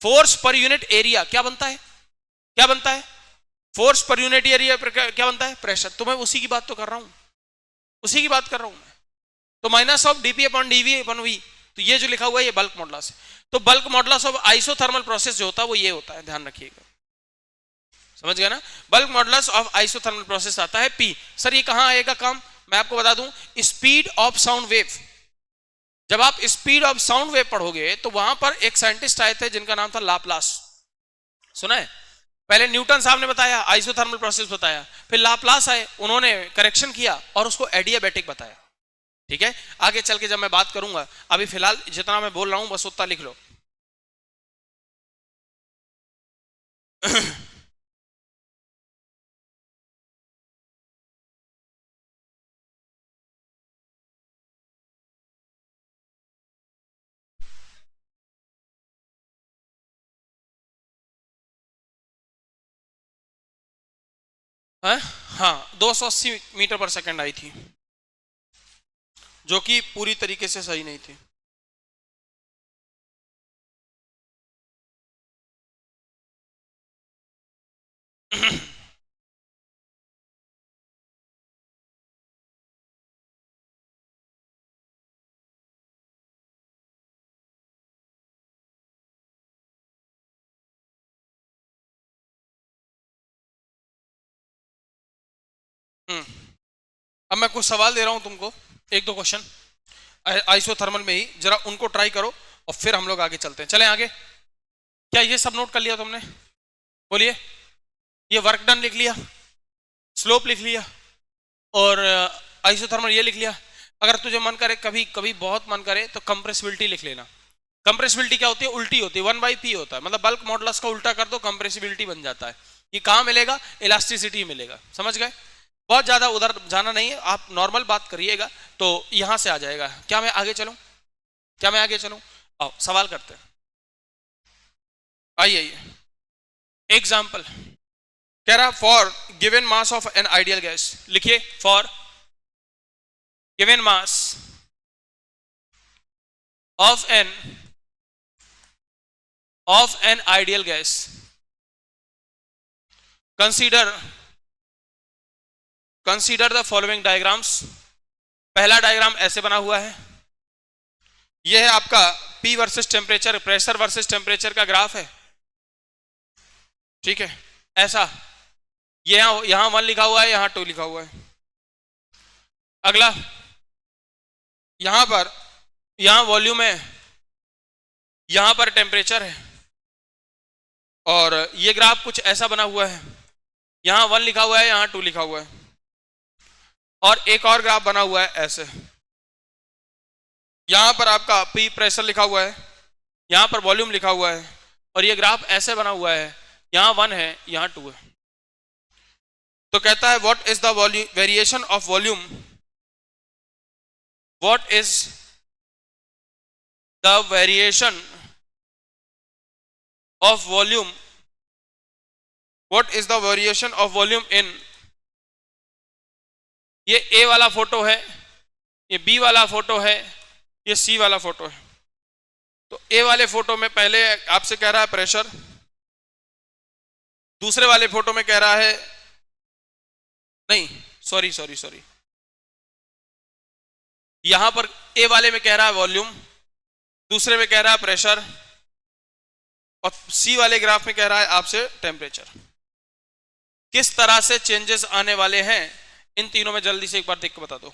फोर्स पर यूनिट एरिया क्या बनता है, क्या बनता है, फोर्स पर यूनिट एरिया क्या बनता है, प्रेशर। तो मैं उसी की बात तो कर रहा हूं, उसी की बात कर रहा हूं मैं। तो minus of DP upon DV upon V, तो ये जो लिखा हुआ है ये बल्क मॉडुलस है। तो bulk modulus of isothermal process जो होता है वो ये होता है, ध्यान रखिएगा, समझ गया ना। Bulk modulus of isothermal process आता है पी। सर ये कहां आएगा काम, मैं आपको बता दूं, स्पीड ऑफ साउंड वेव। जब आप स्पीड ऑफ साउंड वेव पढ़ोगे तो वहां पर एक साइंटिस्ट आए थे जिनका नाम था लाप्लास, सुना है। पहले न्यूटन साहब ने बताया, आइसोथर्मल प्रोसेस बताया, फिर लाप्लास आए, उन्होंने करेक्शन किया और उसको एडियाबैटिक बताया। ठीक है, आगे चल के जब मैं बात करूंगा, अभी फिलहाल जितना मैं बोल रहा हूं बस उतना लिख लो। हाँ 280 मीटर पर सेकंड आई थी, जो कि पूरी तरीके से सही नहीं थी। अब मैं कुछ सवाल दे रहा हूं तुमको, एक दो क्वेश्चन आइसोथर्मल में ही, जरा उनको ट्राई करो और फिर हम लोग आगे चलते हैं। चलें आगे। क्या ये सब नोट कर लिया तुमने, बोलिए। ये वर्क डन लिख लिया, स्लोप लिख लिया, और आइसोथर्मल ये लिख लिया। अगर तुझे मन करे, कभी कभी बहुत मन करे, तो कंप्रेसिबिलिटी लिख लेना। कंप्रेसिबिलिटी क्या होती है, उल्टी होती है, 1/p होता है, मतलब बल्क मॉडुलस का उल्टा कर दो, कंप्रेसिबिलिटी बन जाता है। ये कहां मिलेगा, इलास्टिसिटी मिलेगा, समझ गए। बहुत ज्यादा उधर जाना नहीं है, आप नॉर्मल बात करिएगा तो यहां से आ जाएगा। क्या मैं आगे चलूं, क्या मैं आगे चलूं, आओ सवाल करते हैं। आइए आइए, एग्जाम्पल कह रहा, for given mass of an ideal gas, लिखिए, for given mass of an ideal gas, consider the following diagrams. पहला डायग्राम ऐसे बना हुआ है, यह है आपका P versus temperature, pressure versus temperature का ग्राफ है, ठीक है, ऐसा। यहां 1 लिखा हुआ है, यहां 2 लिखा हुआ है। अगला, यहां वॉल्यूम है, यहां पर टेम्परेचर है, और ये ग्राफ कुछ ऐसा बना हुआ है, यहां 1 लिखा हुआ है, यहां 2 लिखा हुआ है, और एक और ग्राफ बना हुआ है ऐसे। यहां पर आपका P प्रेशर लिखा हुआ है, यहां पर वॉल्यूम लिखा हुआ है, और ये ग्राफ ऐसे बना हुआ है, यहां 1 है, यहां 2 है। तो कहता है what is the variation of volume, what is the variation of volume, what is the variation of volume इन, ये ए वाला फोटो है, ये बी वाला फोटो है, ये सी वाला फोटो है। तो ए वाले फोटो में पहले आपसे कह रहा है प्रेशर, दूसरे वाले फोटो में कह रहा है, नहीं सॉरी, यहां पर ए वाले में कह रहा है वॉल्यूम, दूसरे में कह रहा है प्रेशर, और सी वाले ग्राफ में कह रहा है आपसे टेम्परेचर। किस तरह से चेंजेस आने वाले हैं इन तीनों में, जल्दी से एक बार देख के बता दो।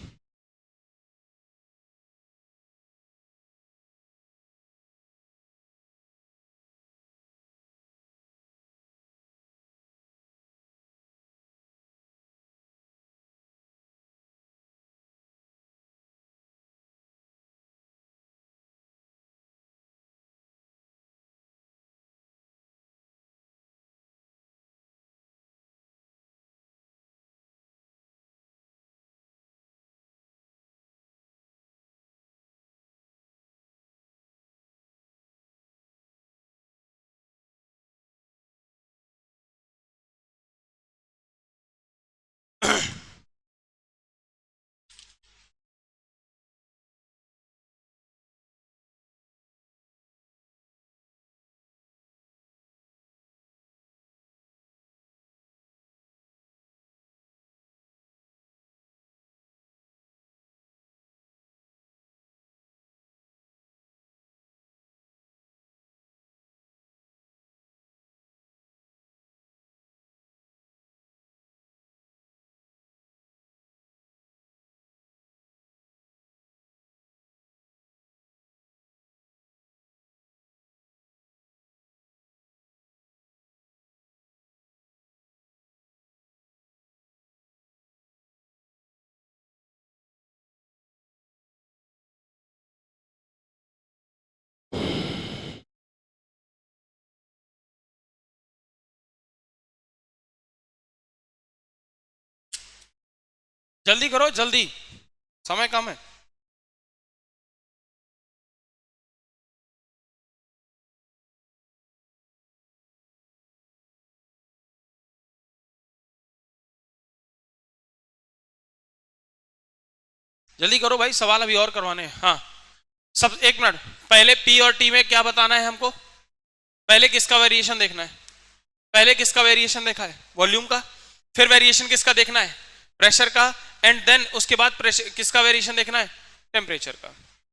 जल्दी करो जल्दी, समय कम है। जल्दी करो भाई, सवाल अभी और करवाने हैं। हाँ सब, एक मिनट, पहले पी और टी में क्या बताना है हमको? पहले किसका वेरिएशन देखना है? पहले किसका वेरिएशन देखा है? वॉल्यूम का। फिर वेरिएशन किसका देखना है? प्रेशर का। एंड देन उसके बाद प्रेशर किसका वेरिएशन देखना है? टेम्परेचर का।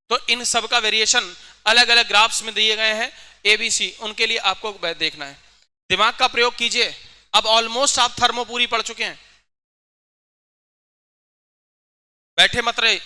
तो इन सब का वेरिएशन अलग अलग ग्राफ्स में दिए गए हैं, एबीसी, उनके लिए आपको देखना है। दिमाग का प्रयोग कीजिए। अब ऑलमोस्ट आप थर्मो पूरी पढ़ चुके हैं, बैठे मत रहे।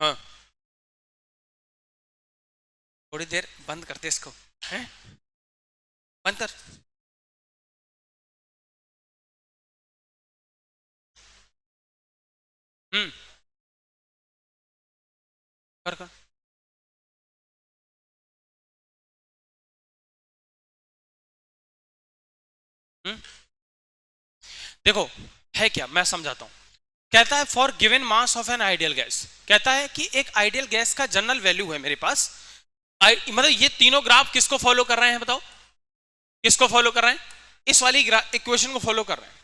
हाँ, थोड़ी देर बंद करते इसको, हैं? बंद कर। हम्म, कर। हम्म, देखो है क्या, मैं समझाता हूं। कहता है for given mass of an ideal gas, कहता है कि एक आइडियल गैस का जनरल वैल्यू है मेरे पास। मतलब ये तीनों ग्राफ किसको फॉलो कर रहे हैं बताओ? किसको फॉलो कर रहे हैं? इस वाली इक्वेशन को फॉलो कर रहे हैं।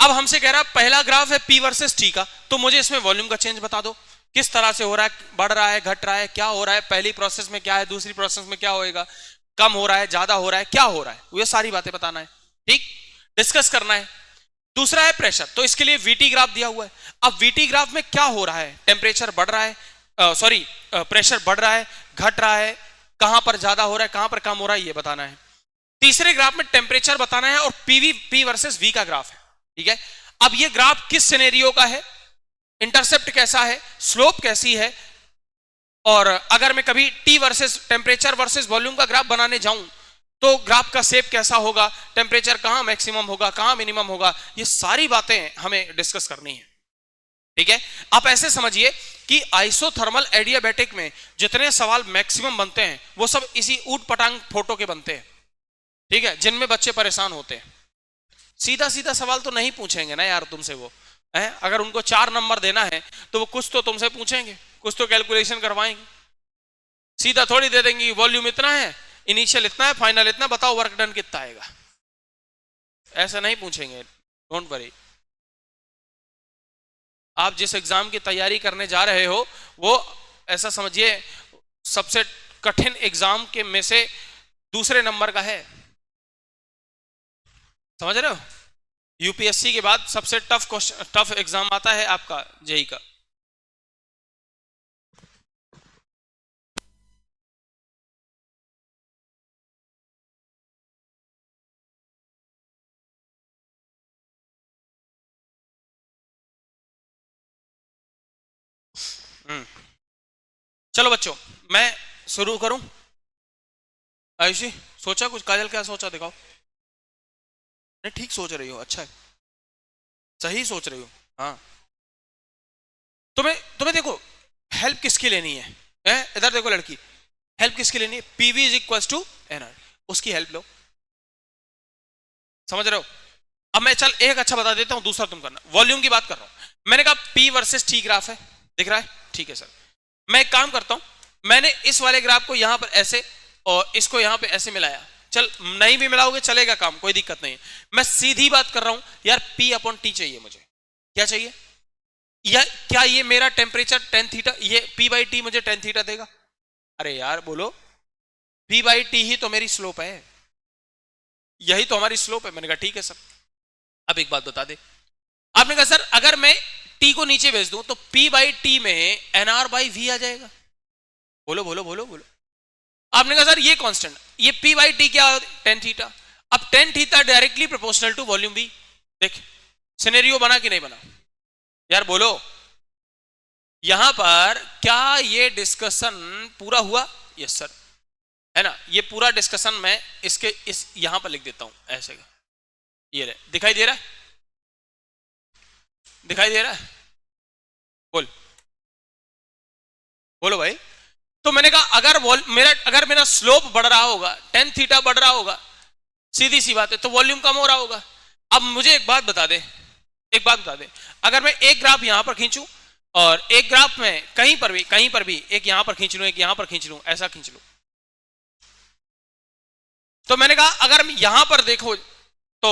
अब हमसे कह रहा है पहला ग्राफ है पी वर्सेस टी का, तो मुझे इसमें वॉल्यूम का चेंज बता दो, किस तरह से हो रहा है, बढ़ रहा है, घट रहा है, क्या हो रहा है, पहली प्रोसेस में क्या है, दूसरी प्रोसेस में क्या होएगा, कम हो रहा है, ज्यादा हो रहा है, क्या हो रहा है, ये सारी बातें बताना है। ठीक, डिस्कस करना है। दूसरा है प्रेशर, तो इसके लिए वीटी ग्राफ दिया हुआ है। अब वीटी ग्राफ में क्या हो रहा है? टेम्परेचर बढ़ रहा है, सॉरी प्रेशर बढ़ रहा है, घट रहा है, कहां पर ज्यादा हो रहा है, कहां पर कम हो रहा है, ये बताना है। तीसरे ग्राफ में टेम्परेचर बताना है और पीवी, पी वर्सेस वी का ग्राफ है। ठीक है, अब ये ग्राफ किस सिनेरियो का है, इंटरसेप्ट कैसा है, स्लोप कैसी है, और अगर मैं कभी T versus temperature versus volume का ग्राफ बनाने जाऊं तो ग्राफ का शेप कैसा होगा, टेम्परेचर कहां मैक्सिमम होगा, कहां मिनिमम होगा, ये सारी बातें हमें डिस्कस करनी है। ठीक है, आप ऐसे समझिए कि आइसोथर्मल एडियाबैटिक में जितने सवाल मैक्सिमम बनते हैं वो सब इसी ऊट पटांग फोटो के बनते हैं। ठीक है, जिनमें बच्चे परेशान होते हैं। सीधा सीधा सवाल तो नहीं पूछेंगे ना यार तुमसे वो है, अगर उनको 4 नंबर देना है तो वो कुछ तो तुमसे पूछेंगे, कुछ तो कैलकुलेशन करवाएंगे। सीधा थोड़ी दे देंगे वॉल्यूम इतना है, इनिशियल इतना है, फाइनल इतना, बताओ वर्क डन कितना आएगा, ऐसा नहीं पूछेंगे। डोंट वरी, आप जिस एग्जाम की तैयारी करने जा रहे हो वो ऐसा समझिए सबसे कठिन एग्जाम के में से दूसरे नंबर का है, समझ रहे हो? यूपीएससी के बाद सबसे टफ क्वेश्चन, टफ एग्जाम आता है आपका जेई का। चलो बच्चों, मैं शुरू करूं? आयुषी, सोचा कुछ? काजल क्या सोचा दिखाओ। नहीं ठीक सोच रही हो, अच्छा है, सही सोच रही हो। हाँ, तुम्हें तुम्हें देखो हेल्प किसकी लेनी है, इधर देखो लड़की, हेल्प किसकी लेनी है? PV is equal to NR, उसकी हेल्प लो, समझ रहे हो? अब मैं चल एक अच्छा बता देता हूं, दूसरा तुम करना। वॉल्यूम की बात कर रहा हूं, मैंने कहा पी वर्सेस टी ग्राफ है, दिख रहा है? ठीक है सर, मैं एक काम करता हूं, मैंने इस वाले ग्राफ को यहां पर ऐसे और इसको यहां पे ऐसे मिलाया। चल नहीं भी मिलाओगे चलेगा काम, कोई दिक्कत नहीं है। मैं सीधी बात कर रहा हूं यार, पी अपॉन टी चाहिए मुझे। क्या चाहिए? या क्या ये मेरा टेम्परेचर टेन थीटा, ये पी बाई टी मुझे टेन थीटा देगा? अरे यार बोलो, पी बाई टी ही तो मेरी स्लोप है, यही तो हमारी स्लोप है। मैंने कहा ठीक है सर। अब एक बात बता दे, आपने कहा सर अगर मैं टी को नीचे भेज दूं तो पी बाई टी में एनआर बाई वी आ जाएगा। बोलो बोलो बोलो बोलो, आपने कहा सर ये कांस्टेंट, ये पी बाई टी क्या, टेन थीटा। अब tan theta directly proportional to volume B. देख सिनेरियो बना कि नहीं बना यार, बोलो यहां पर क्या ये डिस्कशन पूरा हुआ? यस सर, है ना। ये पूरा डिस्कशन मैं इसके इस यहां पर लिख देता हूं ऐसे, ये रहे, दिखाई दे रहा है, दिखाई दे रहा है, बोल बोलो भाई। तो मैंने कहा अगर मेरा स्लोप बढ़ रहा होगा, टेन थीटा बढ़ रहा होगा, सीधी सी बात है, तो वॉल्यूम कम हो रहा होगा। अब मुझे एक बात बता दे, एक बात बता दे, अगर मैं एक ग्राफ यहां पर खींचूं और एक ग्राफ में कहीं पर भी एक यहां पर खींच लूं, एक यहां पर खींच लूं, ऐसा खींच लूं, तो मैंने कहा अगर यहां पर देखो तो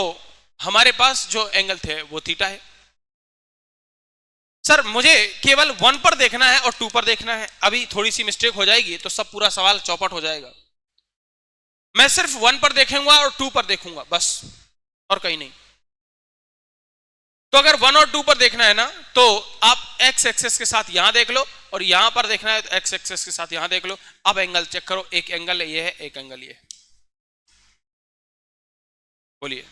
हमारे पास जो एंगल थे वो थीटा है। सर मुझे केवल 1 पर देखना है और 2 पर देखना है, अभी थोड़ी सी मिस्टेक हो जाएगी तो सब पूरा सवाल चौपट हो जाएगा। मैं सिर्फ 1 पर देखूंगा और 2 पर देखूंगा बस, और कहीं नहीं। तो अगर 1 और 2 पर देखना है ना, तो आप एक्स एक्सेस के साथ यहां देख लो, और यहां पर देखना है तो एक्स एक्सेस के साथ यहां देख लो। अब एंगल चेक करो, एक एंगल ये है, एक एंगल ये है। बोलिए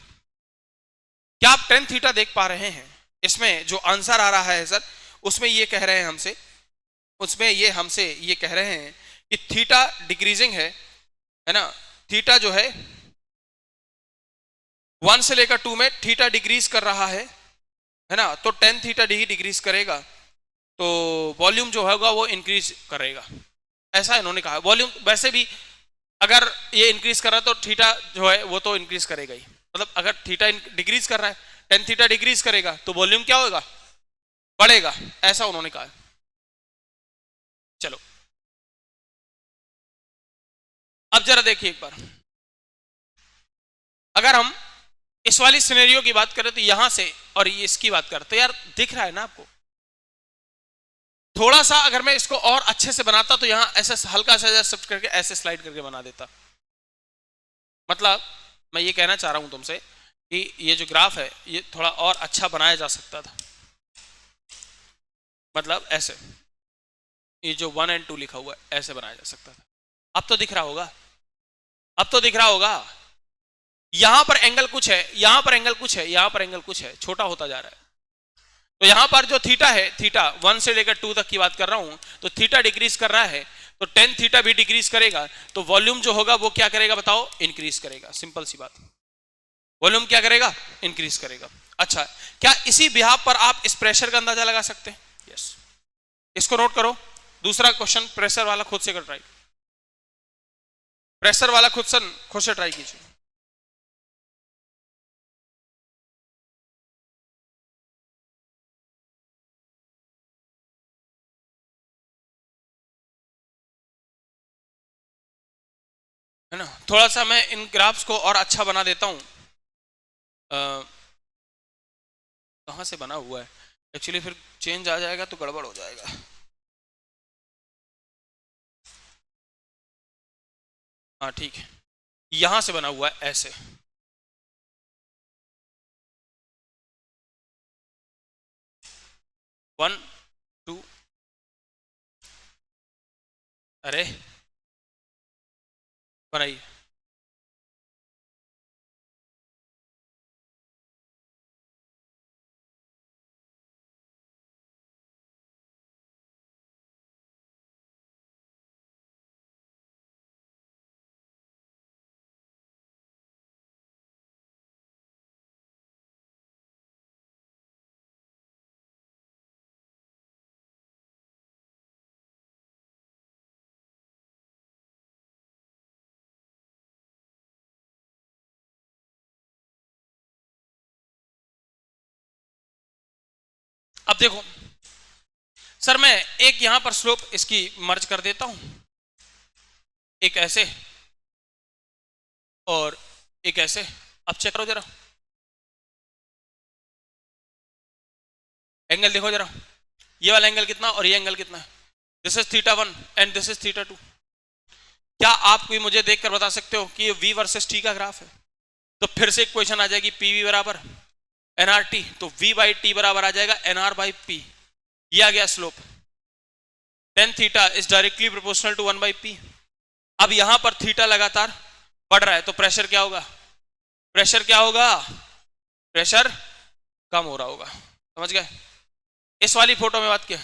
क्या आप टेन थीटा देख पा रहे हैं? इसमें जो आंसर आ रहा है सर, उसमें ये कह रहे हैं हमसे, उसमें ये हमसे ये कह रहे हैं कि थीटा डिक्रीजिंग है ना। थीटा जो है 1 से लेकर 2 में थीटा डिक्रीज कर रहा है ना, तो टेन थीटा डी डिक्रीज करेगा तो वॉल्यूम जो होगा वो इंक्रीज करेगा, ऐसा इन्होंने कहा। वॉल्यूम वैसे भी अगर ये इंक्रीज कर रहा है तो थीटा जो है वो तो इंक्रीज करेगा ही, मतलब अगर थीटा डिक्रीज कर रहा है, टेन थीटा डिक्रीज करेगा तो वॉल्यूम क्या होगा, बढ़ेगा, ऐसा उन्होंने कहा। चलो अब जरा देखिए एक बार, अगर हम इस वाली सिनेरियो की बात करें तो यहां से और ये इसकी बात करें तो यार दिख रहा है ना आपको। थोड़ा सा अगर मैं इसको और अच्छे से बनाता तो यहां ऐसे हल्का सा शिफ्ट करके ऐसे स्लाइड करके बना देता। मतलब मैं ये कहना चाह रहा हूं तुमसे कि ये जो ग्राफ है ये थोड़ा और अच्छा बनाया जा सकता था, मतलब ऐसे, ये जो 1 और 2 लिखा हुआ है ऐसे बनाया जा सकता था। अब तो दिख रहा होगा, अब तो दिख रहा होगा। यहां पर एंगल कुछ है, यहां पर एंगल कुछ है, यहां पर एंगल कुछ है, छोटा होता जा रहा है। तो यहां पर जो थीटा है, थीटा 1 से लेकर 2 तक की बात कर रहा हूं, तो थीटा डिक्रीज कर रहा है तो टेन थीटा भी डिक्रीज करेगा, तो वॉल्यूम जो होगा वो क्या करेगा बताओ, इंक्रीज करेगा। सिंपल सी बात, वॉल्यूम क्या करेगा, इंक्रीज करेगा। अच्छा, क्या इसी बिहाफ पर आप इस प्रेशर का अंदाजा लगा सकते हैं? यस, इसको नोट करो। दूसरा क्वेश्चन प्रेशर वाला खुद से कर ट्राई, प्रेशर वाला खुद से ट्राई कीजिए। है ना, थोड़ा सा मैं इन ग्राफ्स को और अच्छा बना देता हूं। कहां से बना हुआ है एक्चुअली, फिर चेंज आ जाएगा तो गड़बड़ हो जाएगा। हाँ ठीक है, यहां से बना हुआ है ऐसे, वन टू, अरे बनाइए। अब देखो सर, मैं एक यहां पर स्लोप इसकी मर्ज कर देता हूं, एक ऐसे और एक ऐसे। अब चेक करो जरा, एंगल देखो जरा, ये वाला एंगल कितना और ये एंगल कितना है। This is theta 1 and this is theta 2। क्या आप कोई मुझे देखकर बता सकते हो कि ये V वर्सेस T का ग्राफ है? तो फिर से एक क्वेश्चन आ जाएगी, PV बराबर NRT, तो V बाई T बराबर आ जाएगा NR बाई P। ये आ गया slope. Tan theta is directly proportional to 1 by P। अब यहां पर थीटा लगातार बढ़ रहा है तो प्रेशर क्या होगा, प्रेशर क्या होगा, प्रेशर कम हो रहा होगा। समझ गए? इस वाली फोटो में बात क्या,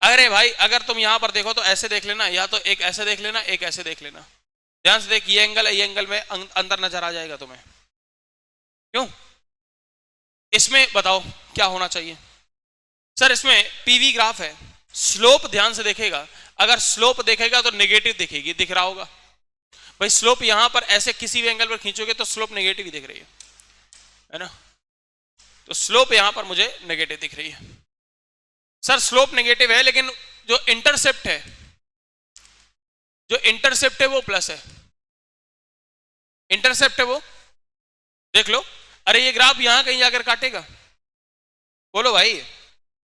अरे भाई अगर तुम यहां पर देखो तो ऐसे देख लेना, या तो एक ऐसे देख लेना, एक ऐसे देख लेना। ध्यान से देख, ये एंगल है, ये एंगल में अंदर नजर आ जाएगा तुम्हें। क्यों? इसमें बताओ क्या होना चाहिए सर? इसमें पीवी ग्राफ है, स्लोप ध्यान से देखेगा, अगर स्लोप देखेगा तो नेगेटिव दिखेगी, दिख रहा होगा भाई। स्लोप यहां पर ऐसे किसी भी एंगल पर खींचोगे तो स्लोप नेगेटिव ही दिख रही है ना? तो स्लोप यहां पर मुझे नेगेटिव दिख रही है। सर स्लोप नेगेटिव है लेकिन जो इंटरसेप्ट है, जो इंटरसेप्ट है वो प्लस है, इंटरसेप्ट है वो देख लो। अरे ये ग्राफ यहां कहीं जाकर काटेगा, बोलो भाई,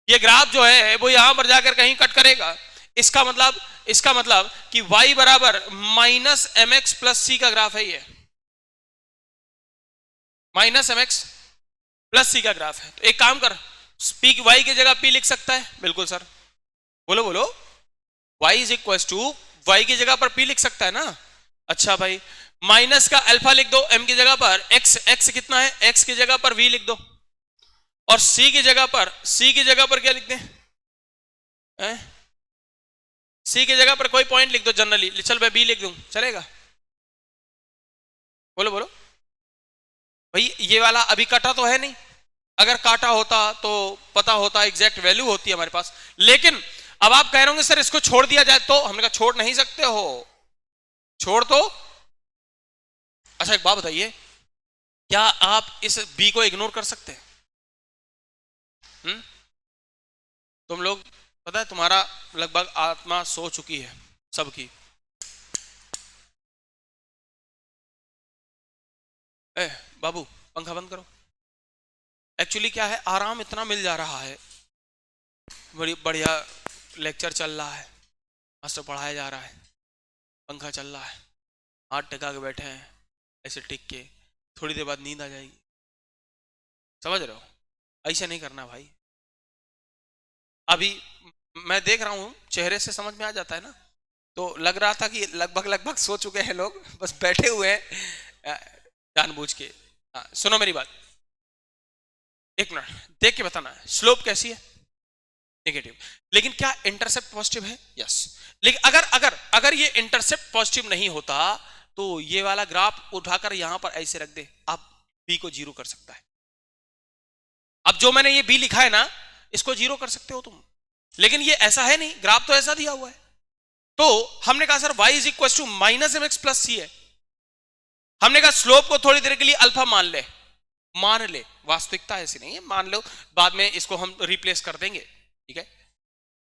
ये ग्राफ जो है वो यहां पर जाकर कहीं कट करेगा। इसका मतलब कि y बराबर minus M X plus C का ग्राफ है, ये minus M X plus C का ग्राफ है। तो एक काम कर, पी y की जगह p लिख सकता है, बिल्कुल सर, बोलो बोलो, y is equal to y की जगह पर p लिख सकता है ना? अच्छा भाई, माइनस का अल्फा लिख दो m की जगह पर, x कितना है, x की जगह पर v लिख दो, और c की जगह पर क्या लिख दें, c की जगह पर कोई पॉइंट लिख दो जनरली, चल मैं b लिख दूं, चलेगा? बोलो बोलो भाई, ये वाला अभी कटा तो है नहीं, अगर काटा होता तो पता होता, एग्जैक्ट वैल्यू होती है हमारे पास। लेकिन अब आप कह रहे होंगे सर इसको छोड़ दिया जाए, तो हमने कहा छोड़ नहीं सकते हो, छोड़ तो। अच्छा एक बात बताइए, क्या आप इस बी को इग्नोर कर सकते हैं? तुम लोग, पता है तुम्हारा लगभग आत्मा सो चुकी है सबकी। बाबू पंखा बंद करो। एक्चुअली क्या है, आराम इतना मिल जा रहा है, बड़ी बढ़िया लेक्चर चल रहा है, मास्टर पढ़ाया जा रहा है, पंखा चल रहा है, हाथ टिका के बैठे हैं ऐसे टिक के, थोड़ी देर बाद नींद आ जाएगी। समझ रहे हो? ऐसा नहीं करना भाई। अभी मैं देख रहा हूं चेहरे से समझ में आ जाता है ना, तो लग रहा था कि लगभग सो चुके हैं लोग, बस बैठे हुए हैं जानबूझ के। सुनो मेरी बात, एक मिनट देख के बताना है, स्लोप कैसी है, नेगेटिव, लेकिन क्या इंटरसेप्ट पॉजिटिव है? यस। लेकिन अगर ये इंटरसेप्ट पॉजिटिव नहीं होता तो ये वाला ग्राफ उठाकर यहां पर ऐसे रख दे, आप बी को जीरो कर सकता है। अब जो मैंने ये बी लिखा है ना, इसको जीरो कर सकते हो तुम, लेकिन ये ऐसा है नहीं, ग्राफ तो ऐसा दिया हुआ है। तो हमने कहा sir y is equal to minus M X plus C है, हमने कहा स्लोप को थोड़ी देर के लिए अल्फा मान ले, वास्तविकता ऐसी नहीं है, मान लो, बाद में इसको हम रिप्लेस कर देंगे, ठीक है?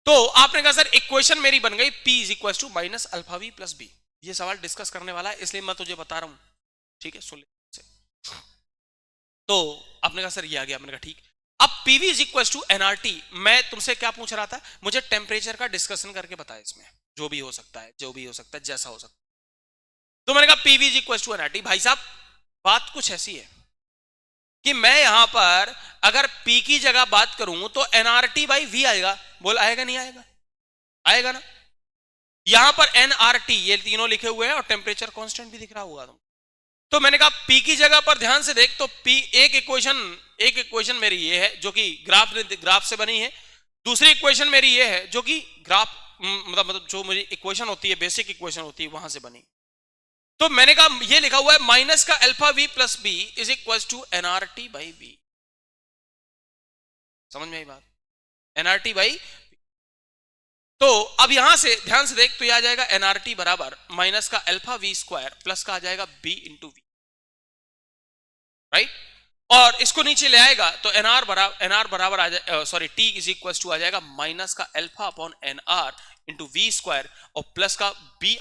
तो आपने कहा सर इक्वेशन मेरी बन गई p is equal to minus alpha v plus b. ये सवाल डिस्कस करने वाला है इसलिए मैं तुझे बता रहा हूं, ठीक है? सुन ले। तो आपने कहा सर ये आ गया, मैंने कहा ठीक। अब PV is equal to NRT, मैं तुमसे क्या पूछ रहा था, मुझे टेम्परेचर का डिस्कशन करके बताया, इसमें जो भी हो सकता है, जैसा हो सकता है। तो मैंने कहा PV is equal to NRT. भाई साहब बात कुछ ऐसी है कि मैं यहां पर अगर पी की जगह बात करूं तो एनआरटी बाई वी आएगा, बोल आएगा नहीं आएगा? आएगा ना? यहां पर एनआरटी ये तीनों लिखे हुए हैं और टेम्परेचर कांस्टेंट भी दिख रहा होगा तुम। तो मैंने कहा पी की जगह पर ध्यान से देख, तो पी एक इक्वेशन मेरी ये है जो कि ग्राफ से बनी है, दूसरी इक्वेशन मेरी ये है जो कि ग्राफ मतलब जो मेरी इक्वेशन होती है, बेसिक इक्वेशन होती है, वहां से बनी। तो मैंने कहा ये लिखा हुआ है माइनस का alpha v plus b is equal to NRT by v. समझ में आई बात? NRT by. तो अब यहां से ध्यान से देख, तो यह आ जाएगा एनआरटी बराबर माइनस का अल्फा वी स्क्वायर प्लस का आ जाएगा बी इंटू वी, राइट? और इसको नीचे ले आएगा तो एनआर बराबर आ जाए, sorry T is equal to आ जाएगा माइनस का alpha upon N R into V square और प्लस का B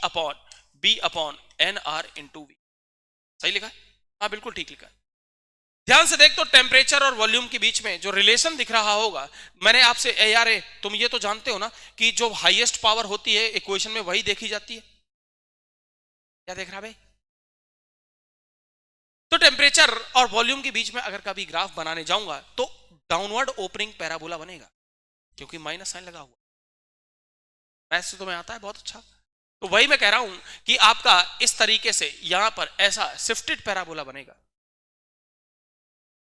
upon N R into V. सही लिखा है? हाँ बिल्कुल ठीक लिखा है। ध्यान से देख, तो टेम्परेचर और वॉल्यूम के बीच में जो रिलेशन दिख रहा होगा, मैंने आपसे यार तुम ये तो जानते हो ना कि जो हाईएस्ट पावर होती है इक्वेशन में वही देखी जाती है। क्या देख रहा भाई? तो टेम्परेचर और वॉल्यूम के बीच में अगर कभी ग्राफ बनाने जाऊंगा तो डाउनवर्ड ओपनिंग पैराबोला बनेगा, क्योंकि माइनस साइन लगा हुआ। मैथ्स से तुम्हें आता है बहुत अच्छा, तो वही मैं कह रहा हूं कि आपका इस तरीके से यहां पर ऐसा शिफ्टेड पैराबोला बनेगा।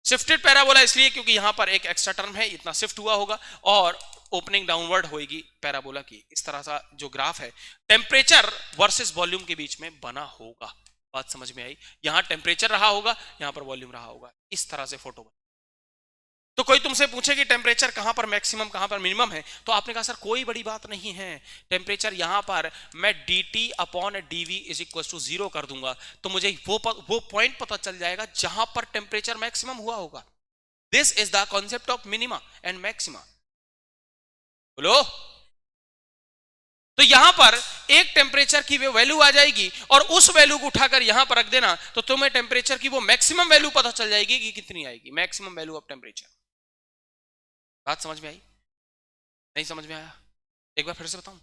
शिफ्टेड पैराबोला इसलिए क्योंकि यहां पर एक एक्स्ट्रा टर्म है, इतना शिफ्ट हुआ होगा और ओपनिंग डाउनवर्ड होगी पैराबोला की। इस तरह का जो ग्राफ है टेम्परेचर वर्सेस वॉल्यूम के बीच में बना होगा। बात समझ में आई? यहां टेम्परेचर रहा होगा, यहां पर वॉल्यूम रहा होगा, इस तरह से फोटो बना। तो कोई तुमसे पूछे कि टेम्परेचर कहां पर मैक्सिमम कहां पर मिनिमम है, तो आपने कहा सर कोई बड़ी बात नहीं है, टेम्परेचर यहां पर मैं dt upon dv is equal to 0 कर दूंगा, तो मुझे वो पॉइंट पता चल जाएगा जहां पर टेम्परेचर मैक्सिमम हुआ होगा। This is the concept of minima and maxima. बोलो। तो यहां पर एक टेम्परेचर की वैल्यू आ जाएगी और उस वैल्यू को उठाकर यहां पर रख देना, तो तुम्हें टेम्परेचर की वो मैक्सिमम वैल्यू पता चल जाएगी कि कितनी आएगी, मैक्सिमम वैल्यू ऑफ टेम्परेचर। बात समझ में आई? नहीं समझ में आया? एक बार फिर से बताऊं?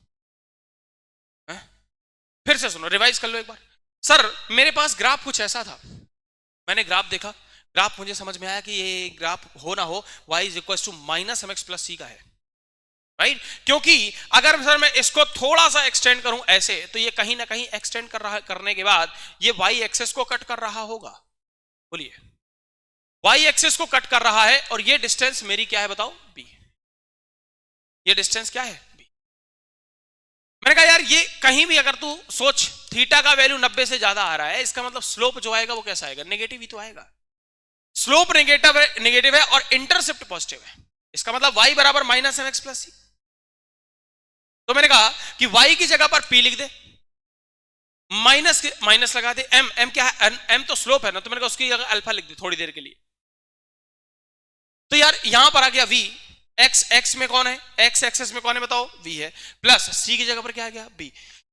फिर से सुनो, रिवाइज कर लो एक बार। सर मेरे पास ग्राफ कुछ ऐसा था, मैंने ग्राफ देखा, ग्राफ मुझे समझ में आया कि ये ग्राफ हो ना हो y is equal to minus M X plus C का है, राइट? क्योंकि अगर सर मैं इसको थोड़ा सा एक्सटेंड करूं ऐसे, तो ये कहीं ना कहीं एक्सटेंड कर रहा, करने के बाद ये y एक्सेस को कट कर रहा होगा। बोलिए, y एक्सेस को कट कर रहा है और ये डिस्टेंस मेरी क्या है बताओ? b। ये डिस्टेंस क्या है? b। मैंने कहा यार ये कहीं भी अगर तू सोच थीटा का वैल्यू 90 से ज्यादा आ रहा है, इसका मतलब स्लोप जो आएगा वो कैसा आएगा? नेगेटिव ही तो आएगा। स्लोप नेगेटिव है और इंटरसेप्ट पॉजिटिव है, इसका मतलब y बराबर माइनस एम एक्स प्लस सी। तो मैंने कहा कि y की जगह पर p लिख दे, माइनस लगा दे, m क्या है? m तो स्लोप है ना, तो मैंने कहा उसकी जगह अल्फा लिख दे थोड़ी देर के लिए। तो यार यहां पर आ गया v, x में कौन है? x एक्सेस में कौन है बताओ? v है, प्लस c की जगह पर क्या आ गया? b।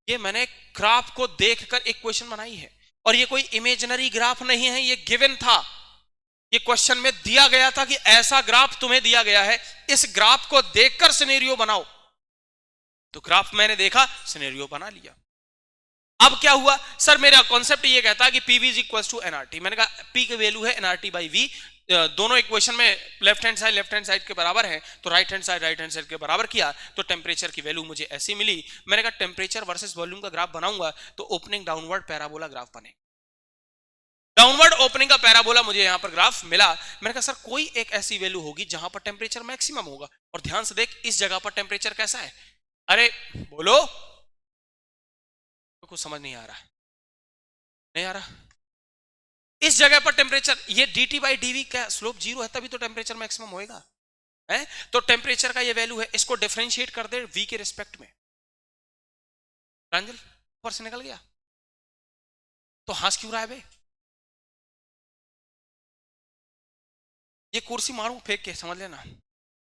ये मैंने ग्राफ को देखकर एक क्वेश्चन बनाई है, और ये कोई इमेजिनरी ग्राफ नहीं है, ये गिवन था, ये क्वेश्चन में दिया गया था कि ऐसा ग्राफ तुम्हें दिया गया है, इस ग्राफ को देखकर सिनेरियो बनाओ। तो ग्राफ मैंने देखा, सिनेरियो बना लिया। अब क्या हुआ सर? मेरा कॉन्सेप्ट ये कहता है कि p we is equal to NRT. मैंने कहा पी की वैल्यू है एनआरटी बाई वी, दोनों इक्वेशन में लेफ्ट हैंड साइड के बराबर है, तो राइट हैंड साइड के बराबर किया, तो टेम्परेचर की वैल्यू मुझे ऐसी मिली। मैंने कहा टेम्परेचर वर्सेस वॉल्यूम का ग्राफ बनाऊंगा तो ओपनिंग डाउनवर्ड पैराबोला ग्राफ बने, डाउनवर्ड ओपनिंग का पैराबोला मुझे यहां पर ग्राफ मिला। मैंने कहा सर कोई एक ऐसी वैल्यू होगी जहां पर टेम्परेचर मैक्सिमम होगा, और ध्यान से देख इस जगह पर टेम्परेचर कैसा है? अरे बोलो, तो कुछ समझ नहीं आ रहा, नहीं आ रहा? इस जगह पर टेम्परेचर, ये dt बाई dv का स्लोप 0 है, तभी तो टेम्परेचर मैक्सिमम होएगा, है? तो टेम्परेचर का ये वैल्यू है, इसको डिफरेंशिएट कर दे v के रिस्पेक्ट में। प्रांजल ऊपर से निकल गया, तो हंस क्यों रहा है बे? ये कुर्सी मारूं फेंक के, समझ लेना,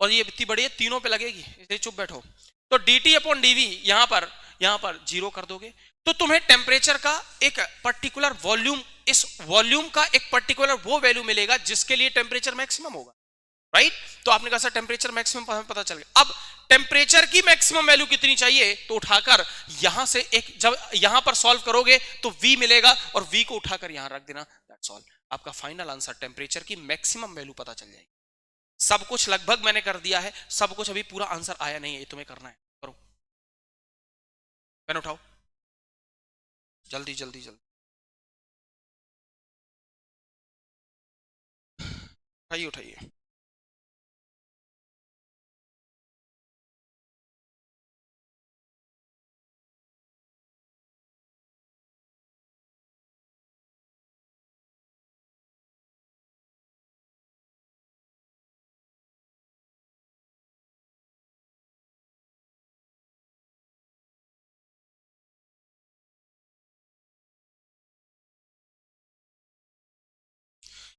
और ये इतनी बड़ी है तीनों पे लगेगी, इसलिए चुप बैठो। तो dt अपॉन dv यहां पर 0 कर दोगे, तो तुम्हें टेम्परेचर का एक पर्टिकुलर वॉल्यूम, इस वॉल्यूम का एक पर्टिकुलर वो वैल्यू मिलेगा जिसके लिए टेम्परेचर मैक्सिमम होगा, राइट? तो आपने कहा सर टेम्परेचर मैक्सिमम हमें पता चल गया। अब टेम्परेचर की मैक्सिमम वैल्यू कितनी चाहिए, तो उठाकर यहां से एक, जब यहां पर सॉल्व करोगे तो v मिलेगा, और v को उठाकर यहां रख देना, दैट्स ऑल। आपका फाइनल आंसर टेम्परेचर की मैक्सिमम वैल्यू पता चल जाएगी। सब कुछ लगभग मैंने कर दिया है, सब कुछ अभी पूरा आंसर आया नहीं है, ये तुम्हें करना है, करो। पेन उठाओ, जल्दी जल्दी जल्दी उठाइए उठाइए।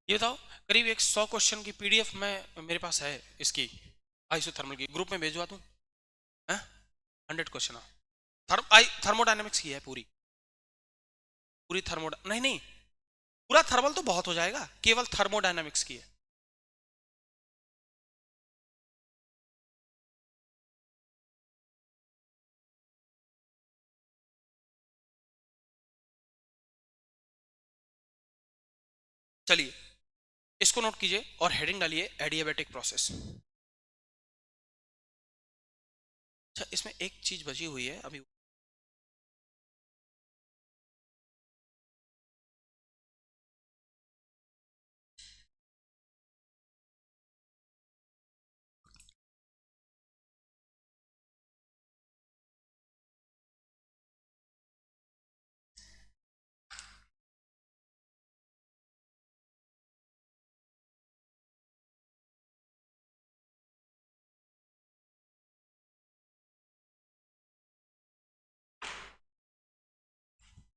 ये बताओ, करीब एक 100 क्वेश्चन की पीडीएफ में मेरे पास है इसकी, आइसोथर्मल की, ग्रुप में भेजवा दूं? 100 क्वेश्चन थर्मोडायनेमिक्स की है पूरी, पूरी नहीं नहीं, पूरा थर्मल तो बहुत हो जाएगा, केवल थर्मोडायनेमिक्स की है। चलिए इसको नोट कीजिए और हेडिंग डालिए एडियाबेटिक प्रोसेस। अच्छा, इसमें एक चीज बची हुई है अभी,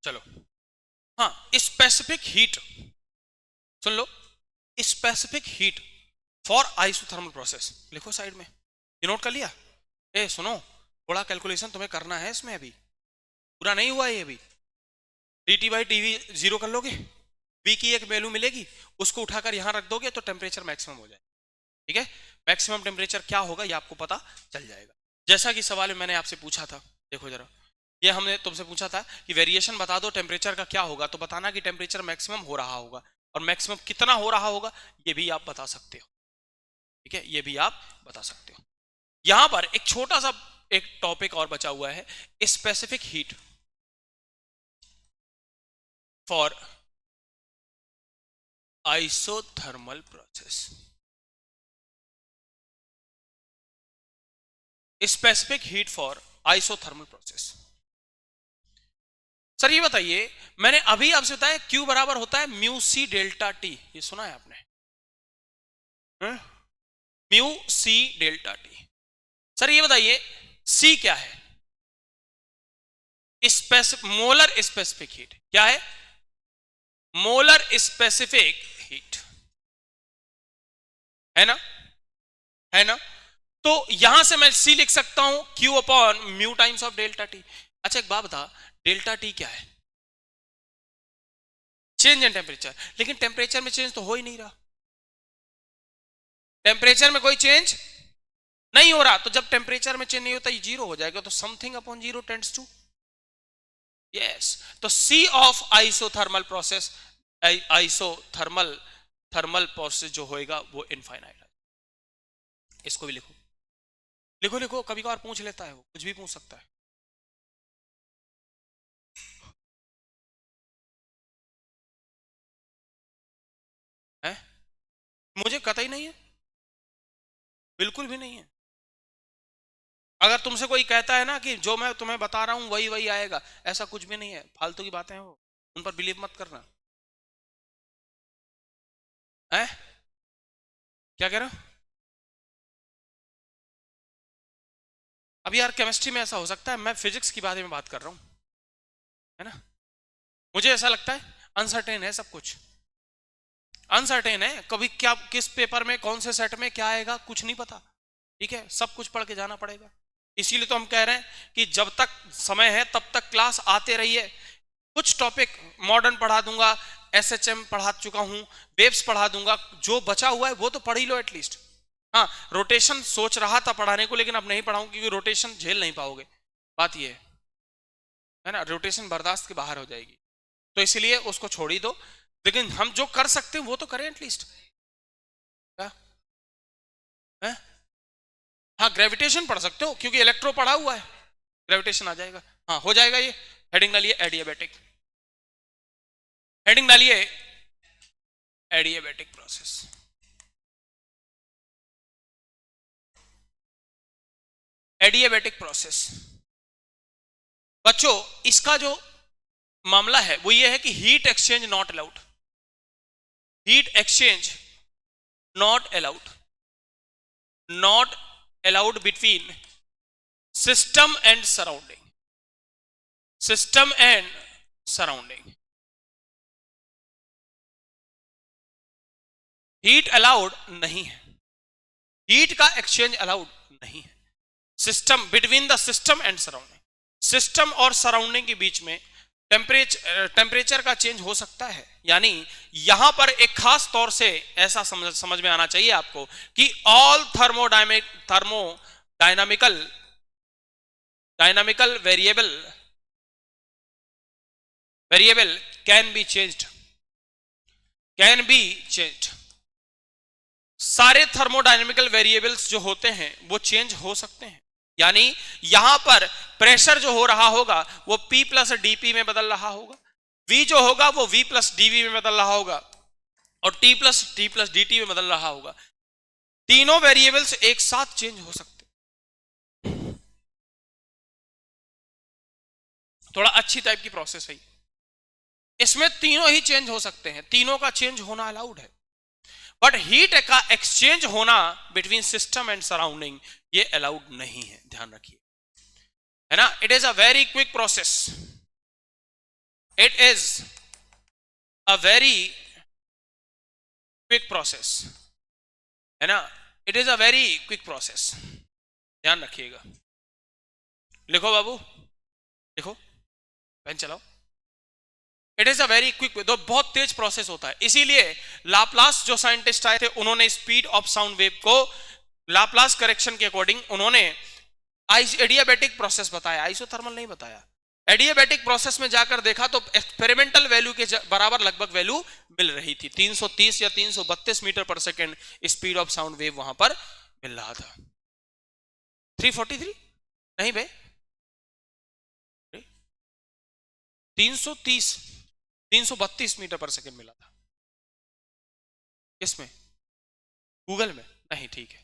चलो, हाँ, specific heat soon low, specific heat for isothermal process लिखो साइड में, ये नोट कर लिया। ए सुनो, थोड़ा कैलकुलेशन तुम्हें करना है इसमें, अभी पूरा नहीं हुआ ये, अभी dt बाई टीवी जीरो कर लोगे, v की एक वैल्यू मिलेगी, उसको उठाकर यहां रख दोगे तो टेम्परेचर मैक्सिमम हो जाए। ठीक है, मैक्सिमम टेम्परेचर क्या होगा ये आपको पता चल जाएगा। जैसा कि सवाल में मैंने आपसे पूछा था, देखो जरा, ये हमने तुमसे पूछा था कि वेरिएशन बता दो टेम्परेचर का क्या होगा, तो बताना कि टेम्परेचर मैक्सिमम हो रहा होगा, और मैक्सिमम कितना हो रहा होगा ये भी आप बता सकते हो। ठीक है, ये भी आप बता सकते हो। यहां पर एक छोटा सा एक टॉपिक और बचा हुआ है, specific heat for isothermal process. Specific heat for isothermal process. Sir ये बताइए, मैंने अभी आपसे बताया Q बराबर होता है म्यू सी डेल्टा टी, ये सुना है आपने, mu c delta t. Sir ये बताइए C क्या है? मोलर स्पेसिफिक हीट क्या है? मोलर स्पेसिफिक हीट है ना, है ना। तो यहां से मैं C लिख सकता हूं Q upon mu times of delta T. अच्छा एक बात बता, डेल्टा टी क्या है? चेंज इन टेम्परेचर, लेकिन टेम्परेचर में चेंज तो हो ही नहीं रहा, टेम्परेचर में कोई चेंज नहीं हो रहा, तो जब टेम्परेचर में चेंज नहीं होता ये जीरो हो जाएगा, तो something upon zero tends to yes. तो C of isothermal process, isothermal thermal process जो होएगा वो इनफाइनाइट है। इसको भी लिखो, लिखो लिखो, कभी कभार पूछ लेता है वो, कुछ भी पूछ सकता है। हैं? मुझे कतई नहीं है, बिल्कुल भी नहीं है। अगर तुमसे कोई कहता है ना कि जो मैं तुम्हें बता रहा हूं वही वही आएगा, ऐसा कुछ भी नहीं है, फालतू की बातें हैं वो, उन पर बिलीव मत करना। है क्या कह रहा हूं? अभी यार केमिस्ट्री में ऐसा हो सकता है, मैं फिजिक्स की बारे में बात कर रहा हूं, है ना। मुझे ऐसा लगता है अनसर्टेन है सब कुछ, अनसर्टेन है, कभी क्या किस पेपर में कौन से सेट में क्या आएगा कुछ नहीं पता। ठीक है, सब कुछ पढ़ के जाना पड़ेगा। इसीलिए तो हम कह रहे हैं कि जब तक समय है तब तक क्लास आते रहिए। कुछ टॉपिक मॉडर्न पढ़ा दूंगा, एसएचएम पढ़ा चुका हूं, वेव्स पढ़ा दूंगा, जो बचा हुआ है वो तो पढ़ ही लो एटलीस्ट। हाँ, रोटेशन सोच रहा था पढ़ाने को, लेकिन अब नहीं पढ़ाऊं क्योंकि रोटेशन झेल नहीं पाओगे, बात ये है ना, रोटेशन बर्दाश्त के बाहर हो जाएगी, तो इसलिए उसको छोड़ ही दो। लेकिन हम जो कर सकते हैं वो तो करें एटलीस्ट। क्या है? हाँ, ग्रेविटेशन पढ़ सकते हो क्योंकि इलेक्ट्रो पढ़ा हुआ है, ग्रेविटेशन आ जाएगा। हाँ हो जाएगा। ये हेडिंग डालिए एडियाबैटिक, हेडिंग डालिए एडियाबैटिक प्रोसेस। एडियाबैटिक प्रोसेस बच्चों, इसका जो मामला है वो ये है कि heat exchange not allowed, heat exchange not allowed, not allowed between system and surrounding, system and surrounding. Heat allowed नहीं है, हीट का एक्सचेंज अलाउड नहीं है, system between the system and surrounding, system और सराउंडिंग के बीच में टेम्परेचर का change हो सकता है। यानी यहां पर एक खास तौर से ऐसा समझ में आना चाहिए आपको कि all dynamical variable can be changed, सारे थर्मोडायनेमिकल वेरिएबल्स जो होते हैं वो चेंज हो सकते हैं। यानी यहां पर प्रेशर जो हो रहा होगा वो P प्लस डीपी में बदल रहा होगा, V जो होगा वो V प्लस डीवी में बदल रहा होगा, और T प्लस dt में बदल रहा होगा। तीनों वेरिएबल्स एक साथ चेंज हो सकते हैं। थोड़ा अच्छी टाइप की प्रोसेस है, इसमें तीनों ही चेंज हो सकते हैं, तीनों का चेंज होना अलाउड है। बट हीट का एक्सचेंज होना बिटवीन सिस्टम एंड सराउंडिंग ये अलाउड नहीं है, ध्यान रखिए, है ना। It is a very quick process, it is a very quick process, है ना, it is a very quick process, ध्यान रखिएगा। लिखो बाबू, लिखो, पेन चलाओ। It is a very quick, तो बहुत तेज प्रोसेस होता है। इसीलिए लाप्लास जो साइंटिस्ट आए थे उन्होंने स्पीड ऑफ साउंड वेव को लाप्लास करेक्शन के अकॉर्डिंग उन्होंने एडियाबैटिक प्रोसेस बताया, आइसोथर्मल नहीं बताया। एडियाबैटिक प्रोसेस में जाकर देखा तो एक्सपेरिमेंटल वैल्यू के बराबर लगभग वैल्यू मिल रही थी, 330 या 332 मीटर पर second speed of sound wave वहां पर मिल रहा था। 343 नहीं बे, 330 332 मीटर पर सेकेंड मिला था। किसमें? गूगल में नहीं, ठीक है।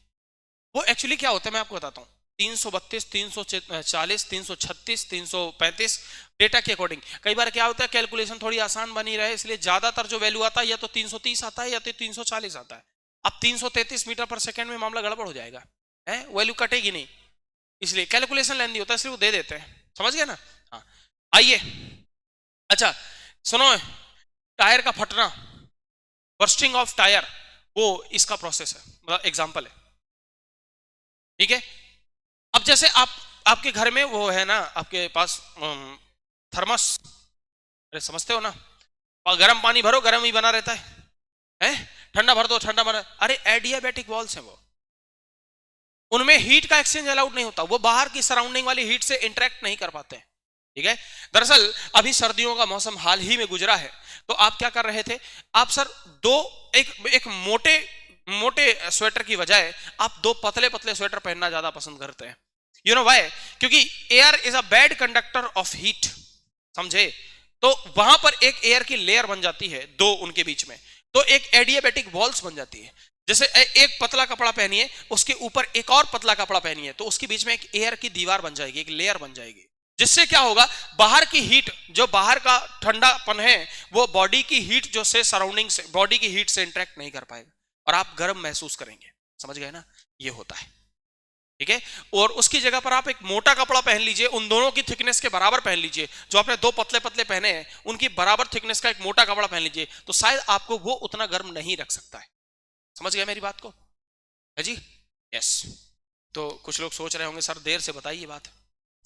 वो एक्चुअली क्या होता है मैं आपको बताता हूं, 332 340 336 335 डेटा के अकॉर्डिंग। कई बार क्या होता है कैलकुलेशन थोड़ी आसान बनी रहे, इसलिए ज्यादातर जो वैल्यू आता है या तो 330 आता है या तो 340 आता है। अब 333 मीटर पर सेकेंड में मामला गड़बड़ हो जाएगा, है वैल्यू कटेगी नहीं, इसलिए कैलकुलेशन लेंदी होता है, इसलिए वो दे देते हैं, समझ गए ना। हाँ आइए, अच्छा सुनो, टायर का फटना, बर्स्टिंग ऑफ टायर, वो इसका प्रोसेस है, मतलब एग्जांपल है, ठीक है। अब जैसे आपके घर में वो है ना, आपके पास थर्मस, अरे समझते हो ना, और गर्म पानी भरो गर्म ही बना रहता है, ठंडा भर दो ठंडा बना, अरे एडियाबैटिक वॉल्स हैं वो, उनमें हीट का एक्सचेंज अलाउड नहीं होता, वो बाहर की सराउंडिंग वाली हीट से इंटरेक्ट नहीं कर पाते हैं, ठीक है। दरअसल अभी सर्दियों का मौसम हाल ही में गुजरा है, तो आप क्या कर रहे थे, आप सर एक मोटे मोटे स्वेटर की बजाय आप दो पतले पतले स्वेटर पहनना ज्यादा पसंद करते हैं। You know why? क्योंकि air is a bad conductor of heat, समझे। तो वहां पर एक एयर की लेयर बन जाती है दो उनके बीच में, तो एक एडियाबैटिक वॉल्स बन जाती है। जैसे एक पतला कपड़ा पहनिए, उसके ऊपर एक और पतला कपड़ा पहनिए, तो उसके बीच में एक एयर की दीवार बन जाएगी, एक लेयर बन जाएगी, जिससे क्या होगा, बाहर की हीट, जो बाहर का ठंडापन है, वो बॉडी की हीट जो से सराउंडिंग से, बॉडी की हीट से इंटरेक्ट नहीं कर पाएगा और आप गर्म महसूस करेंगे, समझ गए ना, ये होता है, ठीक है। और उसकी जगह पर आप एक मोटा कपड़ा पहन लीजिए, उन दोनों की थिकनेस के बराबर पहन लीजिए, जो आपने दो पतले पतले पहने हैं उनकी बराबर थिकनेस का एक मोटा कपड़ा पहन लीजिए, तो शायद आपको वो उतना गर्म नहीं रख सकता है, समझ गए मेरी बात को, है जी, यस। तो कुछ लोग सोच रहे होंगे सर देर से बताइए बात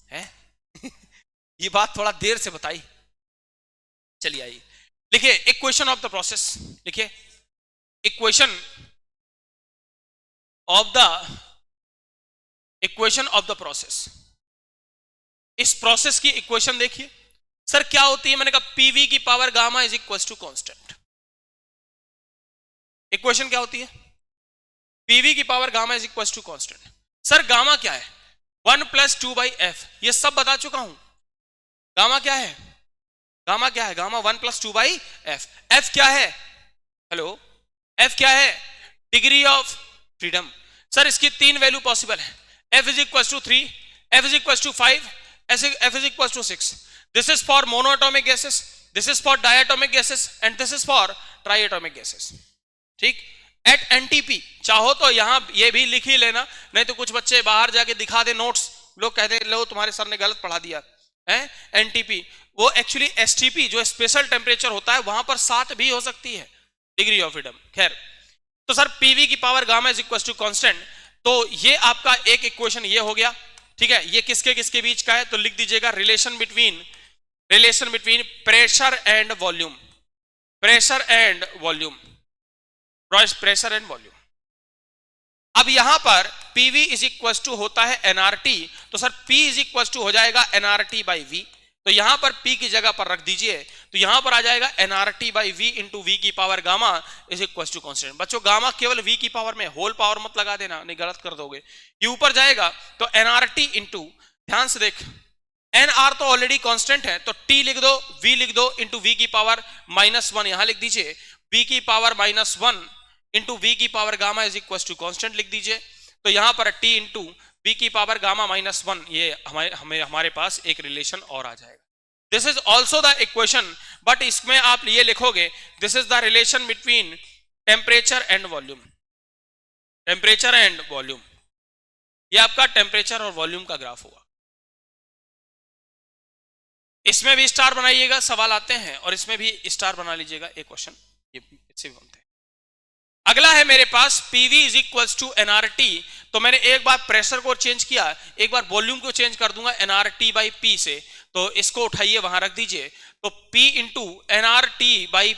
है ये बात थोड़ा देर से बताई, चलिए आइए लिखिए इक्वेशन ऑफ द प्रोसेस, लिखिए इक्वेशन ऑफ द प्रोसेस। इस प्रोसेस की इक्वेशन देखिए सर क्या होती है, मैंने कहा पीवी की power gamma is equal to constant. Equation क्या होती है, पीवी की power gamma is equal to constant. Sir gamma क्या है, 1+2/f, ये सब बता चुका हूं। गामा क्या है, गामा क्या है, गामा 1+2/f। f क्या है, हेलो, f क्या है, डिग्री ऑफ फ्रीडम। सर इसकी तीन वैल्यू पॉसिबल है, f is equal to 3, f is equal to 5, f is equal to 6। This is for monoatomic gases, this is for diatomic gases and this is for triatomic gases, ठीक। At NTP, चाहो तो यहां ये भी लिख ही लेना, नहीं तो कुछ बच्चे बाहर जाके दिखा दे नोट्स, लोग कहते लो तुम्हारे सर ने गलत पढ़ा दिया है। एनटीपी वो एक्चुअली एसटीपी जो स्पेशल टेम्परेचर होता है वहां पर 7 भी हो सकती है, डिग्री ऑफ फ्रीडम। खैर, तो सर पीवी की power gamma is equal to constant, तो ये आपका एक इक्वेशन ये हो गया, ठीक है। ये किसके किसके बीच का है, तो लिख दीजिएगा relation between pressure and volume, pressure and volume, pressure and volume. अब यहां पर पीवी इज इक्वल टू होता है एनआरटी, तो sir p is equal to हो जाएगा एनआरटी बाई वी, तो यहां पर पी की जगह पर रख दीजिए, तो यहां पर आ जाएगा NRT by V into we की power gamma is equal to constant. बच्चों गामा केवल वी की पावर में, होल पावर मत लगा देना, नहीं गलत कर दोगे, ये ऊपर जाएगा तो एनआरटी इंटू, ध्यान से देख, एन आर तो ऑलरेडी कांस्टेंट है, तो टी लिख दो, वी लिख दो, इंटू वी की पावर -1 यहां लिख दीजिए, वी की पावर -1 इंटू वी की power gamma is equal to constant लिख दीजिए, तो यहां पर टी इंटू वी की पावर गामा -1, ये हमारे पास एक रिलेशन और आ जाएगा। This is also the equation, but इसमें आप ये लिखोगे this is the relation between temperature and volume, temperature and volume, ये आपका टेम्परेचर और वॉल्यूम का ग्राफ हुआ, इसमें भी स्टार बनाइएगा, सवाल आते हैं, और इसमें भी स्टार बना लीजिएगा, एक क्वेश्चन ये इससे भी बनते हैं। अगला है मेरे पास PV is equal to NRT. तो मैंने एक बार प्रेशर को चेंज किया, एक बार वॉल्यूम को चेंज कर दूंगा एनआरटी बाई पी से। तो इसको उठाइए वहां रख दीजिए, तो P into NRT by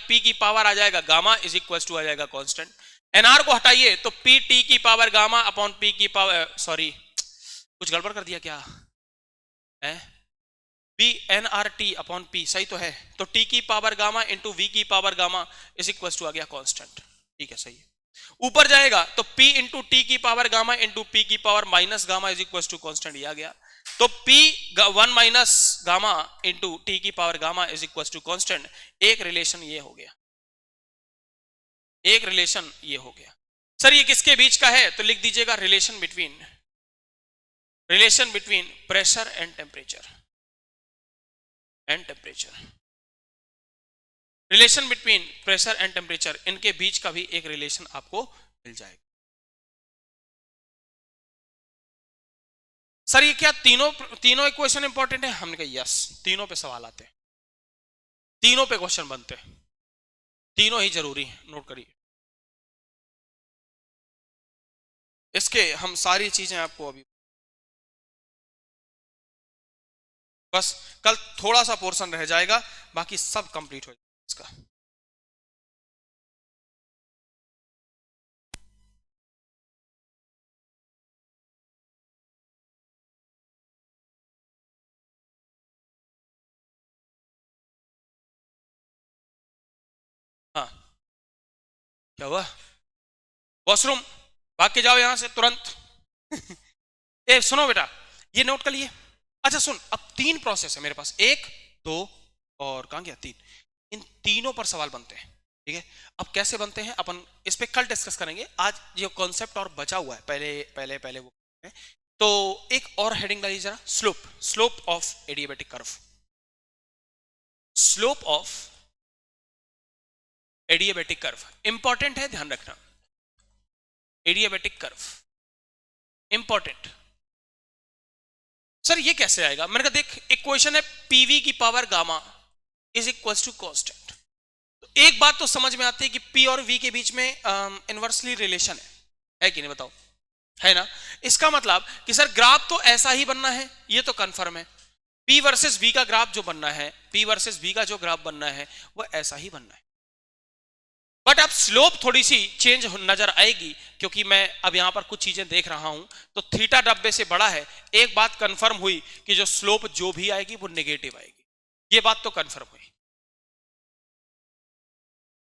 P की पावर आ जाएगा गामा इज इक्वल टू आ जाएगा कांस्टेंट। एनआर को हटाइए तो पी टी की पावर गामा अपॉन पी की पावर, सॉरी कुछ गड़बड़ कर दिया क्या है, P N R T upon P सही तो है। तो टी की पावर गामा इंटू वी की power gamma is equal to आ गया कांस्टेंट, ठीक है सही है। ऊपर जाएगा तो p इंटू टी की पावर गामा इंटू पी की power minus gamma is equal to constant, ये आ गया। तो p 1 minus gamma into T की power gamma is equal to constant. एक रिलेशन ये हो गया, एक रिलेशन ये हो गया। सर ये किसके बीच का है, तो लिख दीजिएगा relation between pressure and temperature relation between pressure and temperature, इनके बीच का भी एक रिलेशन आपको मिल जाएगा। सर ये क्या तीनों इक्वेशन इंपॉर्टेंट है, हमने कहा यस, तीनों पे सवाल आते हैं, तीनों पे क्वेश्चन बनते हैं, तीनों ही जरूरी है, नोट करिए। इसके हम सारी चीजें आपको अभी, बस कल थोड़ा सा पोर्शन रह जाएगा, बाकी सब कंप्लीट हो जाएगा इसका। हाँ क्या हुआ, वॉशरूम, भाग के जाओ यहां से तुरंत। ए सुनो बेटा, ये नोट कर लिए। अच्छा सुन, अब 3 प्रोसेस है मेरे पास, 1 2 और कहां गया 3, इन तीनों पर सवाल बनते हैं, ठीक है। अब कैसे बनते हैं अपन इस पे कल डिस्कस करेंगे, आज ये कॉन्सेप्ट और बचा हुआ है, पहले वो है। तो एक और हेडिंग डालिए जरा, slope of adiabatic curve, slope of adiabatic curve important है, ध्यान रखना। Adiabatic curve important. सर ये कैसे आएगा, मैंने कहा देख इक्वेशन है पीवी की power gamma is equal to constant. तो एक बात तो समझ में आती है कि पी और वी के बीच में इनवर्सली रिलेशन है कि नहीं बताओ, है ना। इसका मतलब कि सर ग्राफ तो ऐसा ही बनना है, ये तो कंफर्म है। पी वर्सेस वी का ग्राफ जो बनना है, पी वर्सेस वी का जो ग्राफ बनना है वो ऐसा ही बनना है। बट अब स्लोप थोड़ी सी चेंज नजर आएगी, क्योंकि मैं अब यहां पर कुछ चीजें देख रहा हूं, तो थीटा 90 से बड़ा है। एक बात कंफर्म हुई कि जो स्लोप जो भी आएगी वो नेगेटिव आएगी, ये बात तो कंफर्म हुई,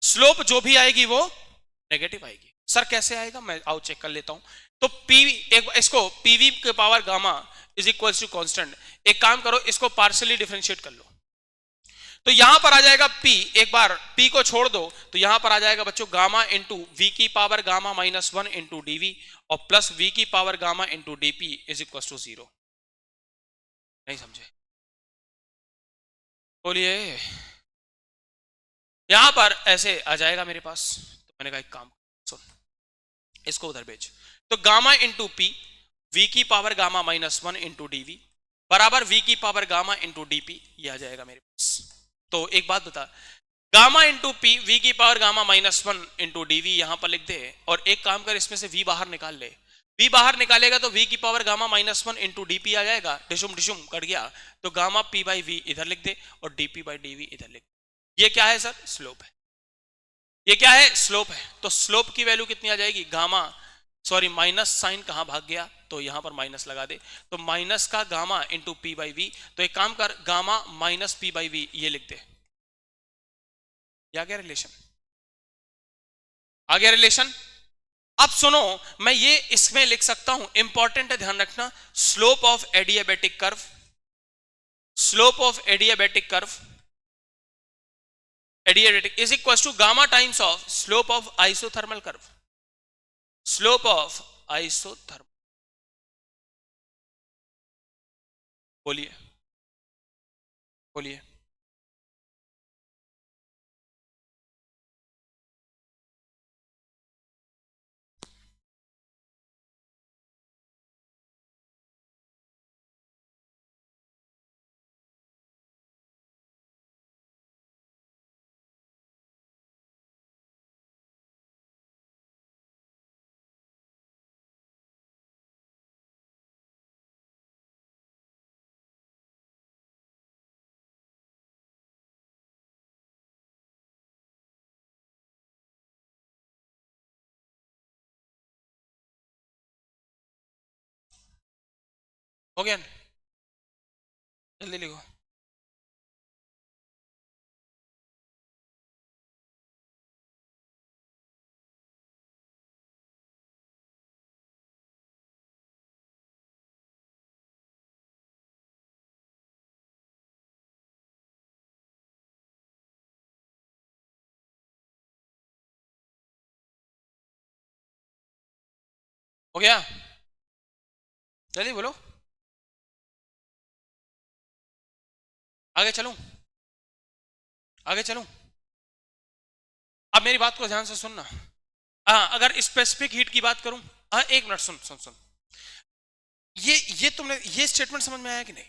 स्लोप जो भी आएगी वो नेगेटिव आएगी। सर कैसे आएगा, मैं आओ चेक कर लेता हूं। तो पीवी इसको पीवी के power gamma is equal to constant, एक काम करो इसको पार्शियली डिफरेंशिएट कर लो, तो यहां पर आ जाएगा P, एक बार P को छोड़ दो तो यहां पर आ जाएगा बच्चों गामा इंटू वी की power gamma minus 1 into dv और प्लस वी की power gamma into dp is equal to 0। नहीं समझे, बोलिए। यहां पर ऐसे आ जाएगा मेरे पास, तो मैंने कहा एक काम सुन, इसको उधर भेज। तो गामा इंटू पी वी की power gamma minus 1 into dv बराबर वी की पावर गामा इंटू डीपी, ये आ जाएगा मेरे पास। तो एक बात बता, गामा इंटू पी वी की power gamma minus 1 into dv यहां पर लिख दे, और एक काम कर इसमें से वी बाहर निकाल ले। वी बाहर निकालेगा तो वी की power gamma minus 1 into DP आ जाएगा, डिशुम डिशुम कट गया। तो गामा पी बाई वी इधर लिख दे और डीपी बाई डीवी इधर लिख दे। ये क्या है सर, स्लोप है। ये क्या है, स्लोप है। तो स्लोप की वैल्यू कितनी आ जाएगी, गामा, सॉरी माइनस साइन कहां भाग गया, तो यहां पर माइनस लगा दे, तो माइनस का gamma into p by v. तो एक काम कर gamma minus p by we ये लिख दे, आ गया रिलेशन, आ गया रिलेशन। अब सुनो, मैं ये इसमें लिख सकता हूं, इंपॉर्टेंट है ध्यान रखना, slope of adiabatic curve, slope of adiabatic curve, adiabatic is equal to gamma times of slope of isothermal curve, slope of isothermal. बोलिए बोलिए। हो गया, जल्दी लिखो। हो गया, जल्दी बोलो, आगे चलूं, आगे चलूं। अब मेरी बात को ध्यान से सुनना। हाँ, अगर स्पेसिफिक हीट की बात करूं, हाँ एक मिनट, सुन सुन सुन, ये तुमने ये स्टेटमेंट समझ में आया कि नहीं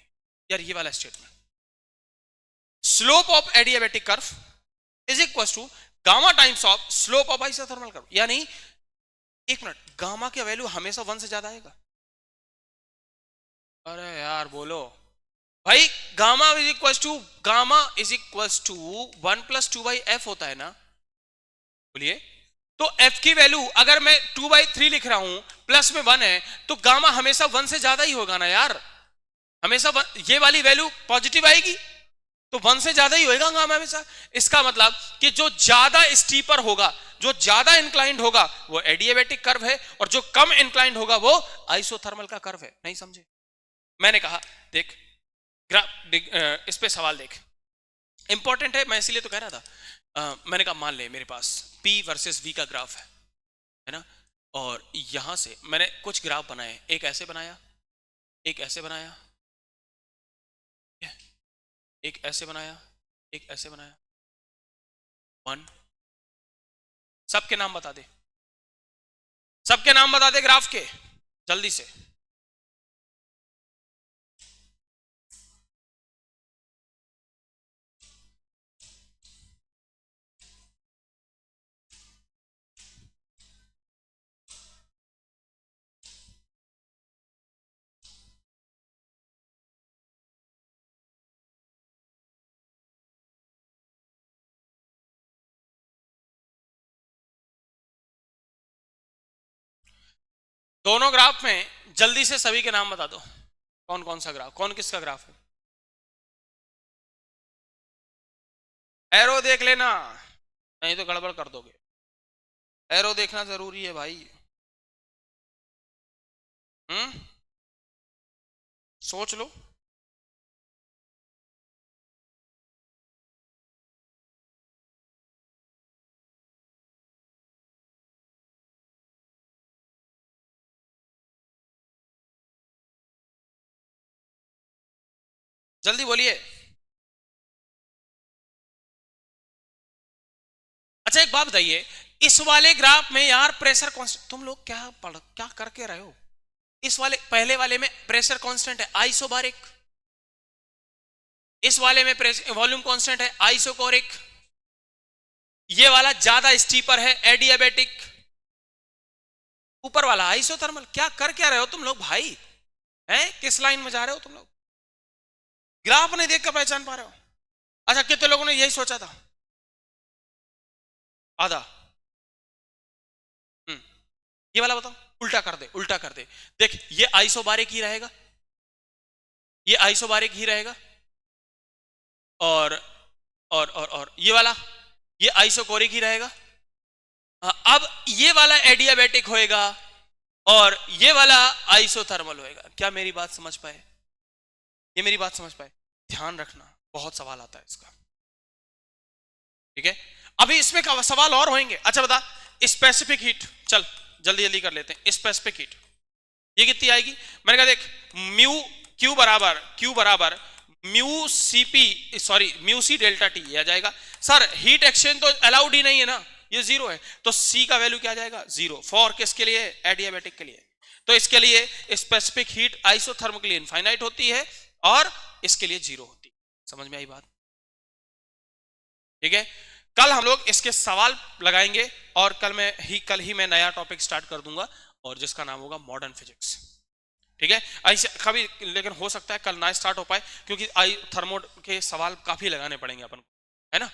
यार? ये वाला statement, slope of adiabatic curve is equal to gamma times of slope of isothermal curve. यानी एक मिनट, गामा का वैल्यू हमेशा 1 से ज्यादा आएगा? अरे यार बोलो भाई, gamma is equal to 1+2/f होता है ना? बोलिए। तो f की वैल्यू अगर मैं 2/3 लिख रहा हूं, प्लस में 1 है, तो गामा हमेशा 1 से ज्यादा ही होगा ना यार? हमेशा ये वाली वैल्यू पॉजिटिव आएगी, तो 1 से ज्यादा ही होगा गामा हमेशा। इसका मतलब कि जो ज्यादा स्टीपर होगा, जो ज्यादा इंक्लाइंड होगा, वो एडियाबैटिक कर्व है, और जो कम इंक्लाइंड होगा वो आइसोथर्मल का कर्व है। नहीं समझे? मैंने कहा देख, इस पे सवाल देख, इंपॉर्टेंट है, मैं इसीलिए तो कह रहा था। मैंने कहा मान ले मेरे पास P वर्सेस V का ग्राफ है ना, और यहां से मैंने कुछ ग्राफ बनाए, एक ऐसे बनाया, एक ऐसे बनाया, एक ऐसे बनाया, एक ऐसे बनाया। 1, सबके नाम बता दे, सबके नाम बता दे ग्राफ के, जल्दी से। दोनों ग्राफ में जल्दी से सभी के नाम बता दो, कौन कौन सा ग्राफ, कौन किसका ग्राफ है। एरो देख लेना, नहीं तो गड़बड़ कर दोगे। एरो देखना जरूरी है भाई। सोच लो। जल्दी बोलिए। अच्छा एक बात बताइए, इस वाले ग्राफ में यार प्रेशर कांस्टेंट, तुम लोग क्या करके रहे हो? इस वाले पहले वाले में प्रेशर कांस्टेंट है आइसोबारिक, इस वाले में वॉल्यूम कांस्टेंट है आइसोकोरिक, ये वाला ज्यादा स्टीपर है एडियाबैटिक, ऊपर वाला आइसोथर्मल। क्या रहे हो तुम लोग भाई? हैं, किस लाइन में जा रहे हो तुम लोग? ग्राफ नहीं देखकर पहचान पा रहे हो? अच्छा कितने लोगों ने यही सोचा था? आधा। ये वाला बताओ, उल्टा कर दे, उल्टा कर दे। देख ये आइसोबारिक ही रहेगा, ये आइसोबारिक ही रहेगा, और ये वाला, ये आइसोकोरिक ही रहेगा। अब ये वाला एडियाबैटिक होएगा, और ये वाला आइसोथर्मल होएगा। क्या मेरी बात समझ पाए? ये मेरी बात समझ पाए? ध्यान रखना, बहुत सवाल आता है इसका, ठीक है? अभी इसमें सवाल और होंगे। अच्छा बता, स्पेसिफिक हीट, चल जल्दी जल्दी कर लेते हैं। स्पेसिफिक हीट ये कितनी आएगी? मैंने कहा देख, क्यू बराबर म्यू सी डेल्टा टी आ जाएगा। सर हीट एक्सचेंज तो अलाउड ही नहीं है ना, ये 0 है, तो सी का वैल्यू क्या आ जाएगा? 0। फॉर किसके लिए? एडियाबैटिक के लिए। तो इसके लिए स्पेसिफिक हीट आइसोथर्मल इनफाइनाइट होती है, और इसके लिए 0 होती है। समझ में आई बात? ठीक है, कल हम लोग इसके सवाल लगाएंगे, और कल ही मैं नया टॉपिक स्टार्ट कर दूंगा, और जिसका नाम होगा मॉडर्न फिजिक्स। ठीक है, ऐसे कभी, लेकिन हो सकता है कल ना स्टार्ट हो पाए, क्योंकि थर्मो के सवाल काफी लगाने पड़ेंगे अपन को, है ना?